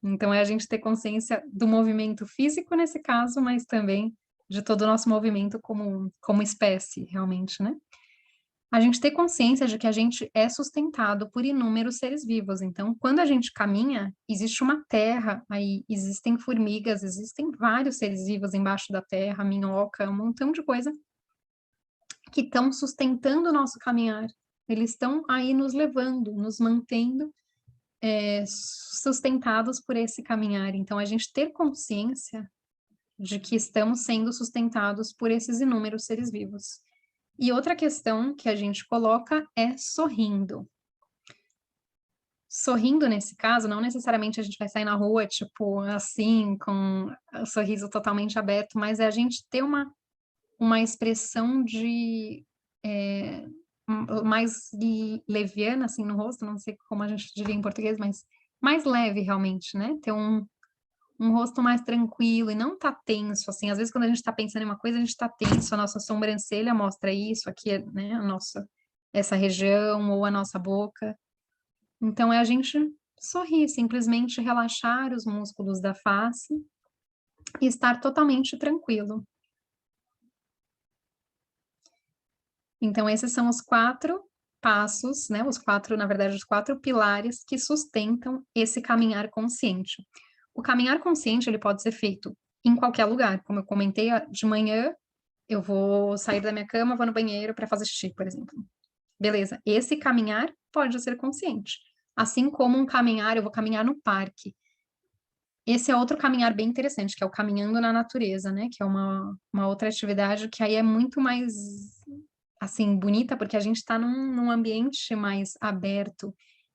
Então, é a gente ter consciência do movimento físico nesse caso, mas também de todo o nosso movimento como espécie, realmente, né? A gente ter consciência de que a gente é sustentado por inúmeros seres vivos. Então, quando a gente caminha, existe uma terra aí, existem formigas, existem vários seres vivos embaixo da terra, minhoca, um montão de coisa que estão sustentando o nosso caminhar. Eles estão aí nos levando, nos mantendo sustentados por esse caminhar. Então, a gente ter consciência de que estamos sendo sustentados por esses inúmeros seres vivos. E outra questão que a gente coloca é sorrindo. Sorrindo, nesse caso, não necessariamente a gente vai sair na rua, tipo, assim, com o sorriso totalmente aberto, mas é a gente ter uma expressão de mais leviana, assim, no rosto, não sei como a gente diria em português, mas mais leve, realmente, né? Ter um rosto mais tranquilo e não tá tenso, assim, às vezes quando a gente tá pensando em uma coisa, a gente tá tenso, a nossa sobrancelha mostra isso, aqui, né, essa região, ou a nossa boca. Então, é a gente sorrir, simplesmente relaxar os músculos da face e estar totalmente tranquilo. Então, esses são os 4 passos, né, na verdade, os 4 pilares que sustentam esse caminhar consciente. O caminhar consciente, ele pode ser feito em qualquer lugar, como eu comentei, de manhã eu vou sair da minha cama, vou no banheiro para fazer xixi, por exemplo. Beleza, esse caminhar pode ser consciente. Assim como um caminhar, eu vou caminhar no parque. Esse é outro caminhar bem interessante, que é o caminhando na natureza, né? Que é uma outra atividade que aí é muito mais, assim, bonita, porque a gente está num ambiente mais aberto.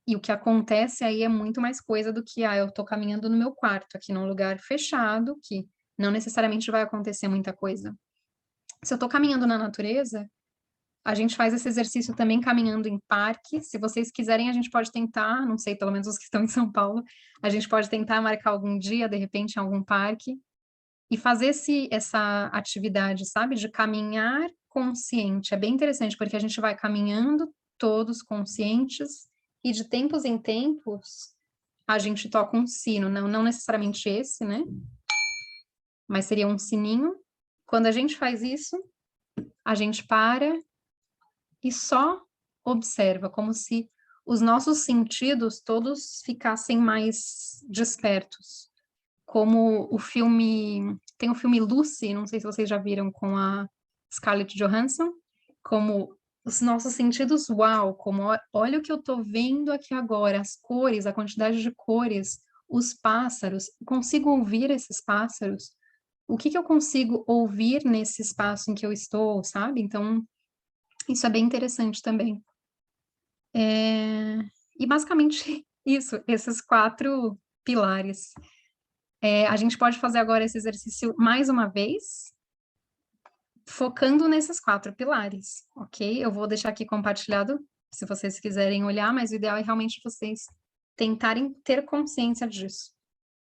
E o que acontece aí é muito mais coisa do que, eu tô caminhando no meu quarto, aqui num lugar fechado, que não necessariamente vai acontecer muita coisa. Se eu tô caminhando na natureza, a gente faz esse exercício também caminhando em parque. Se vocês quiserem, a gente pode tentar, não sei, pelo menos os que estão em São Paulo, a gente pode tentar marcar algum dia, de repente, em algum parque, e fazer essa atividade, sabe, de caminhar consciente. É bem interessante, porque a gente vai caminhando todos conscientes, e de tempos em tempos, a gente toca um sino, não necessariamente esse, né? Mas seria um sininho. Quando a gente faz isso, a gente para e só observa, como se os nossos sentidos todos ficassem mais despertos. Como tem o filme Lucy, não sei se vocês já viram, com a Scarlett Johansson, como os nossos sentidos, uau, como olha o que eu estou vendo aqui agora, as cores, a quantidade de cores, os pássaros, consigo ouvir esses pássaros? O que eu consigo ouvir nesse espaço em que eu estou, sabe? Então, isso é bem interessante também. E basicamente isso, esses 4 pilares. A gente pode fazer agora esse exercício mais uma vez, focando nesses 4 pilares, ok? Eu vou deixar aqui compartilhado, se vocês quiserem olhar, mas o ideal é realmente vocês tentarem ter consciência disso.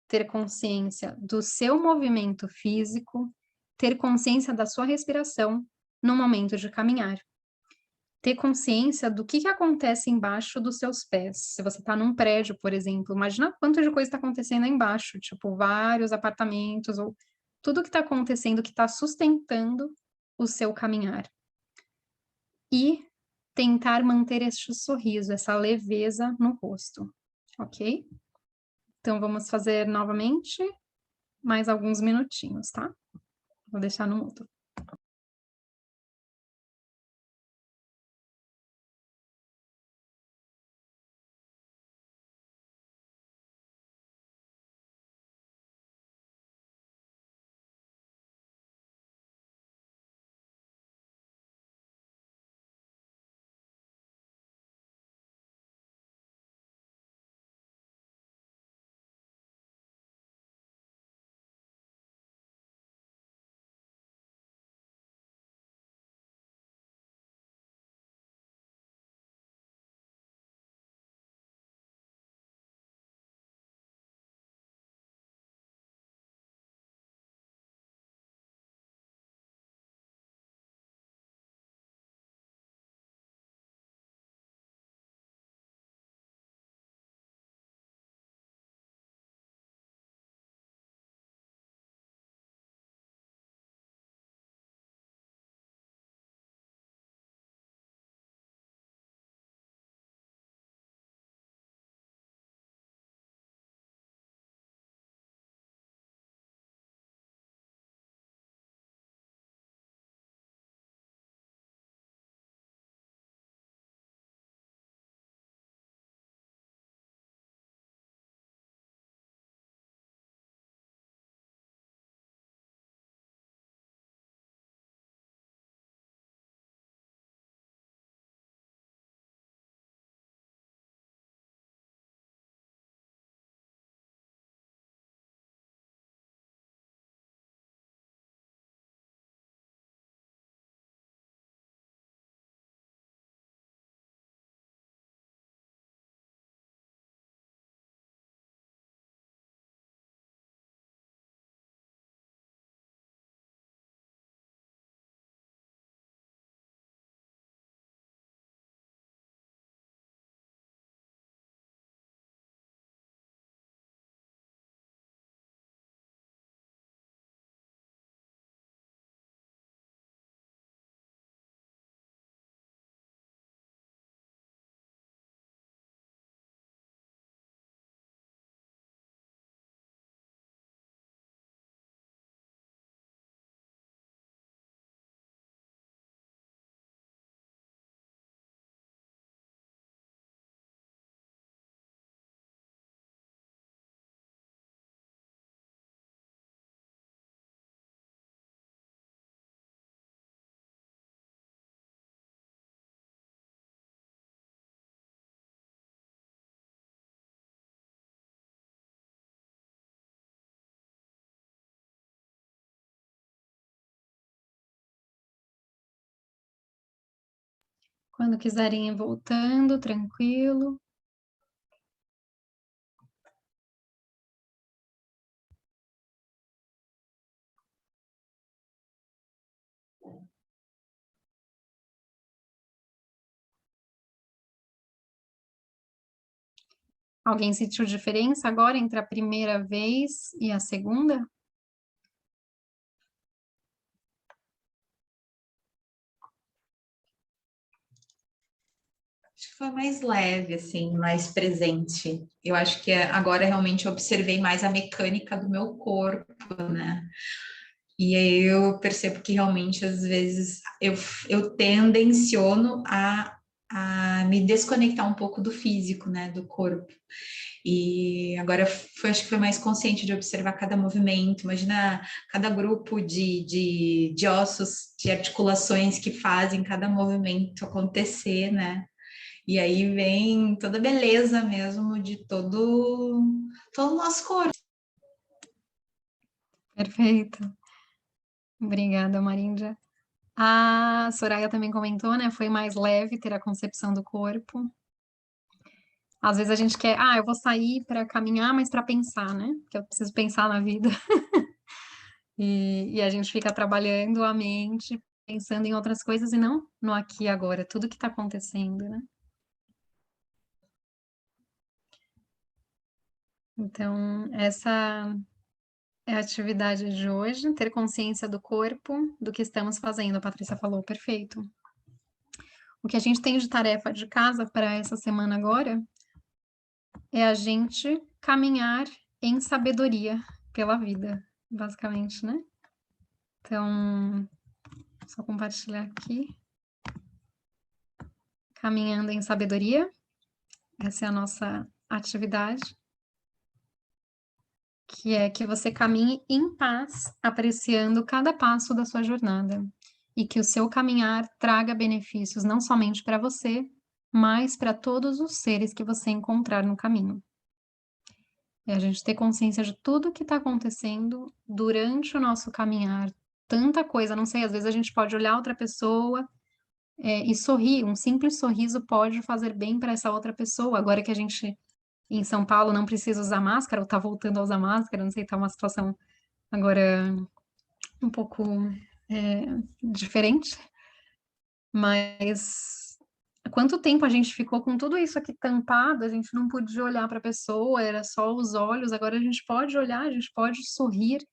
Ter consciência do seu movimento físico, ter consciência da sua respiração no momento de caminhar. Ter consciência do que acontece embaixo dos seus pés. Se você está num prédio, por exemplo, imagina quanto de coisa está acontecendo aí embaixo, tipo vários apartamentos, ou tudo que está acontecendo que está sustentando o seu caminhar. E tentar manter este sorriso, essa leveza no rosto, ok? Então, vamos fazer novamente mais alguns minutinhos, tá? Vou deixar no mudo. Quando quiserem ir voltando, tranquilo. Alguém sentiu diferença agora entre a primeira vez e a segunda? Acho que foi mais leve, assim, mais presente. Eu acho que agora realmente eu observei mais a mecânica do meu corpo, né? E aí eu percebo que realmente, às vezes, eu tendenciono a me desconectar um pouco do físico, né? Do corpo. E agora acho que foi mais consciente de observar cada movimento. Imagina cada grupo de ossos, de articulações que fazem cada movimento acontecer, né? E aí vem toda a beleza mesmo de todo o nosso corpo. Perfeito. Obrigada, Marinja. A Soraya também comentou, né? Foi mais leve ter a concepção do corpo. Às vezes a gente quer, eu vou sair para caminhar, mas para pensar, né? Porque eu preciso pensar na vida. E a gente fica trabalhando a mente, pensando em outras coisas e não no aqui e agora, tudo que está acontecendo, né? Então, essa é a atividade de hoje, ter consciência do corpo, do que estamos fazendo. A Patrícia falou, perfeito. O que a gente tem de tarefa de casa para essa semana agora é a gente caminhar em sabedoria pela vida, basicamente, né? Então, só compartilhar aqui. Caminhando em sabedoria, essa é a nossa atividade, que é que você caminhe em paz, apreciando cada passo da sua jornada, e que o seu caminhar traga benefícios não somente para você, mas para todos os seres que você encontrar no caminho. É a gente ter consciência de tudo que está acontecendo durante o nosso caminhar, tanta coisa, não sei, às vezes a gente pode olhar outra pessoa e sorrir, um simples sorriso pode fazer bem para essa outra pessoa. Agora que a gente em São Paulo não precisa usar máscara, ou está voltando a usar máscara, não sei, está uma situação agora um pouco diferente, mas quanto tempo a gente ficou com tudo isso aqui tampado, a gente não podia olhar para a pessoa, era só os olhos, agora a gente pode olhar, a gente pode sorrir,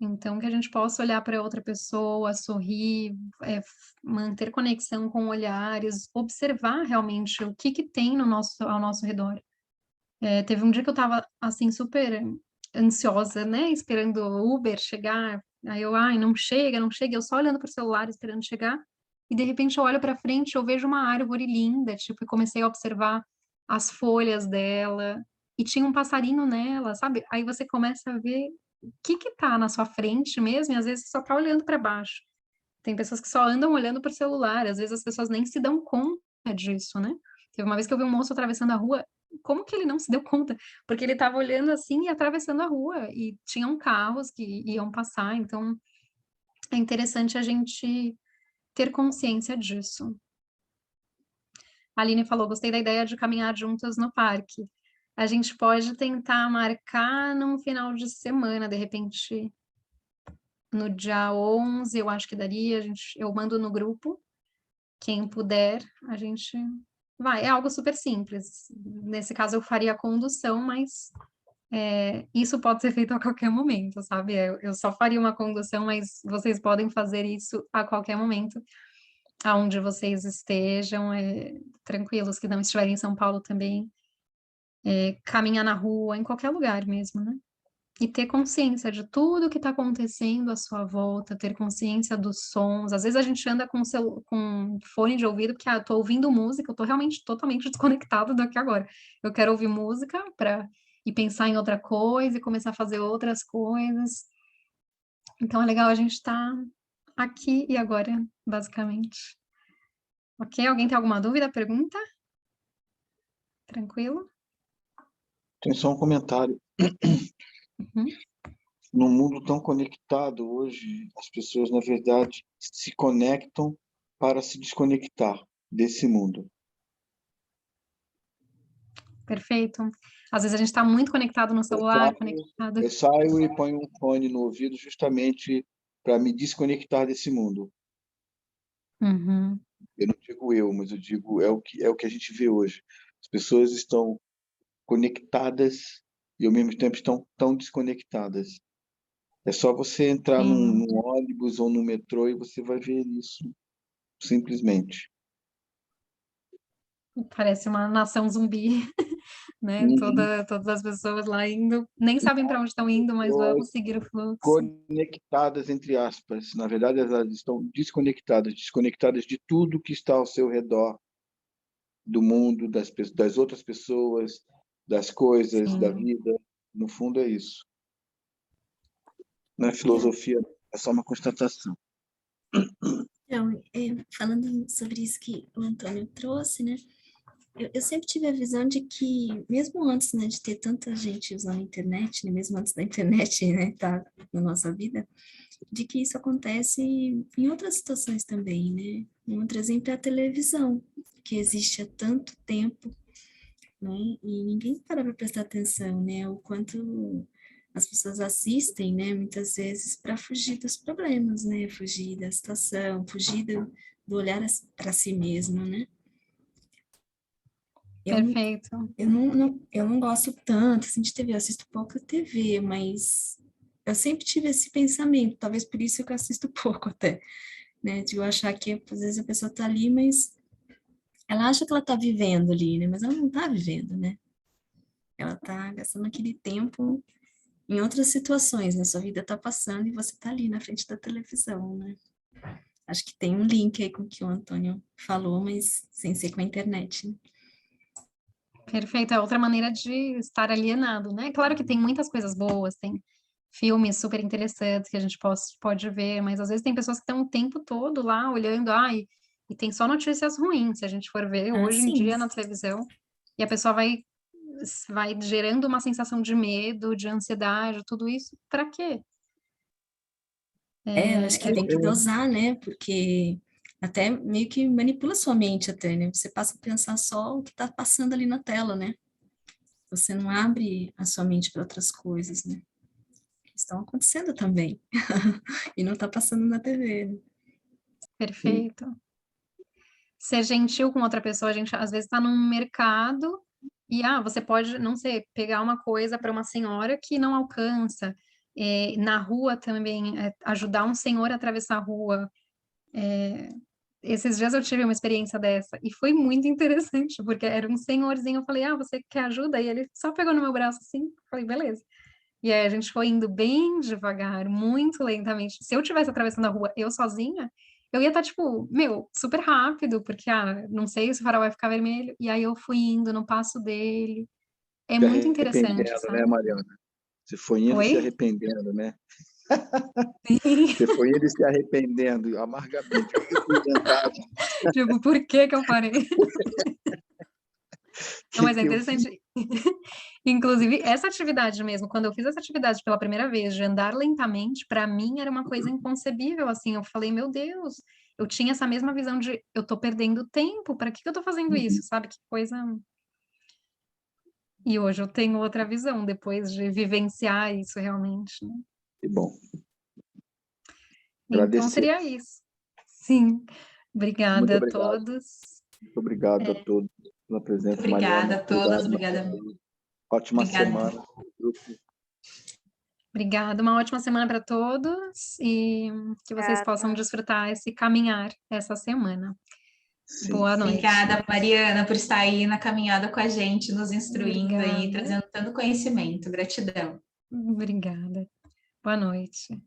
então que a gente possa olhar para outra pessoa, sorrir, manter conexão com olhares, observar realmente o que tem no ao nosso redor. Teve um dia que eu estava assim super ansiosa, né, esperando o Uber chegar, aí eu, não chega, não chega, eu só olhando para o celular esperando chegar, e de repente eu olho para frente, eu vejo uma árvore linda, tipo, e comecei a observar as folhas dela, e tinha um passarinho nela, sabe? Aí você começa a ver o que tá na sua frente mesmo, e às vezes você só tá olhando para baixo. Tem pessoas que só andam olhando para o celular, às vezes as pessoas nem se dão conta disso, né? Teve uma vez que eu vi um moço atravessando a rua, como que ele não se deu conta? Porque ele estava olhando assim e atravessando a rua, e tinham carros que iam passar, então é interessante a gente ter consciência disso. A Aline falou, gostei da ideia de caminhar juntas no parque. A gente pode tentar marcar num final de semana, de repente, no dia 11, eu acho que daria, eu mando no grupo, quem puder, a gente vai. É algo super simples. Nesse caso, eu faria a condução, mas isso pode ser feito a qualquer momento, sabe? Eu só faria uma condução, mas vocês podem fazer isso a qualquer momento, aonde vocês estejam, tranquilos, que não estiverem em São Paulo também, caminhar na rua, em qualquer lugar mesmo, né? E ter consciência de tudo que está acontecendo à sua volta, ter consciência dos sons. Às vezes a gente anda com fone de ouvido, porque eu tô ouvindo música, eu tô realmente totalmente desconectado daqui agora. Eu quero ouvir música e pensar em outra coisa e começar a fazer outras coisas. Então é legal a gente estar aqui e agora, basicamente. Ok? Alguém tem alguma dúvida, pergunta? Tranquilo? Tem só um comentário. Uhum. Num mundo tão conectado hoje, as pessoas, na verdade, se conectam para se desconectar. desse mundo. Perfeito. Às vezes a gente está muito conectado no celular, conectado. Eu saio e ponho um fone no ouvido justamente para me desconectar desse mundo. Uhum. Eu não digo eu, mas eu digo é o que a gente vê hoje. As pessoas estão conectadas e ao mesmo tempo estão tão desconectadas. É só você entrar Sim. num ônibus ou no metrô e você vai ver isso, simplesmente. Parece uma nação zumbi, né? Uhum. Todas as pessoas lá indo, nem sabem para onde estão indo, mas vamos seguir o fluxo. Conectadas, entre aspas. Na verdade, elas estão desconectadas de tudo que está ao seu redor, do mundo, das outras pessoas, das coisas, da Sim. vida. No fundo, é isso. Não é filosofia, é só uma constatação. Então, falando sobre isso que o Antônio trouxe, né? Eu sempre tive a visão de que, mesmo antes, né, de ter tanta gente usando a internet, né, mesmo antes da internet, né, tá na nossa vida, de que isso acontece em outras situações também, né? Um outro exemplo é a televisão, que existe há tanto tempo, né? E ninguém para prestar atenção, né? O quanto as pessoas assistem, né? Muitas vezes para fugir dos problemas, né? Fugir da situação, fugir do olhar para si mesmo, né? Perfeito. Eu não gosto tanto assim, de TV, eu assisto pouca TV, mas eu sempre tive esse pensamento, talvez por isso que eu assisto pouco até, né? De eu achar que às vezes a pessoa tá ali, mas ela acha que ela tá vivendo ali, né? Mas ela não tá vivendo, né? Ela tá gastando aquele tempo em outras situações, né? Sua vida tá passando e você tá ali na frente da televisão, né? Acho que tem um link aí com o que o Antônio falou, mas sem ser com a internet, né? Perfeito. É outra maneira de estar alienado, né? Claro que tem muitas coisas boas, tem filmes super interessantes que a gente pode ver, mas às vezes tem pessoas que estão o tempo todo lá olhando, e tem só notícias ruins, se a gente for ver Ah, hoje em sim. dia na televisão, e a pessoa vai gerando uma sensação de medo, de ansiedade, tudo isso, para quê? Eu acho que tem que dosar, né? Porque até meio que manipula sua mente até, né? Você passa a pensar só o que está passando ali na tela, né? Você não abre a sua mente para outras coisas, né? Estão acontecendo também. E não está passando na TV, né? Perfeito. Ser gentil com outra pessoa, a gente às vezes está num mercado e você pode, não sei, pegar uma coisa para uma senhora que não alcança. Na rua também, ajudar um senhor a atravessar a rua. Esses dias eu tive uma experiência dessa e foi muito interessante, porque era um senhorzinho, eu falei, você quer ajuda? E ele só pegou no meu braço assim, falei, beleza. E aí a gente foi indo bem devagar, muito lentamente. Se eu tivesse atravessando a rua eu sozinha, eu ia estar, tipo, super rápido, porque, não sei se o farol vai ficar vermelho. E aí eu fui indo no passo dele. É Se muito interessante, arrependendo, né, sabe? Mariana? Você foi indo e se Oi? arrependendo, né? Sim. Você foi indo e se arrependendo amargamente. Por que eu fui inventar? Tipo, por que que eu parei? Não, mas é Que eu fiz? interessante. Inclusive, essa atividade mesmo, quando eu fiz essa atividade pela primeira vez, de andar lentamente, para mim era uma coisa inconcebível, assim, eu falei, meu Deus, eu tinha essa mesma visão de, eu tô perdendo tempo, para que que eu tô fazendo isso, sabe? Que coisa... E hoje eu tenho outra visão, depois de vivenciar isso realmente, né? Que bom. Então, Agradecer. seria isso. Sim. Muito Obrigada a obrigado. todos. Muito obrigado a todos pela presença, Obrigada Mariana. a todas, Obrigado. obrigada. Ótima Obrigada. semana. Obrigada, uma ótima semana para todos e que vocês possam desfrutar esse caminhar essa semana. Sim. Boa noite. Obrigada, Mariana, por estar aí na caminhada com a gente, nos instruindo aí, Obrigada. trazendo tanto conhecimento. Gratidão. Obrigada. Boa noite.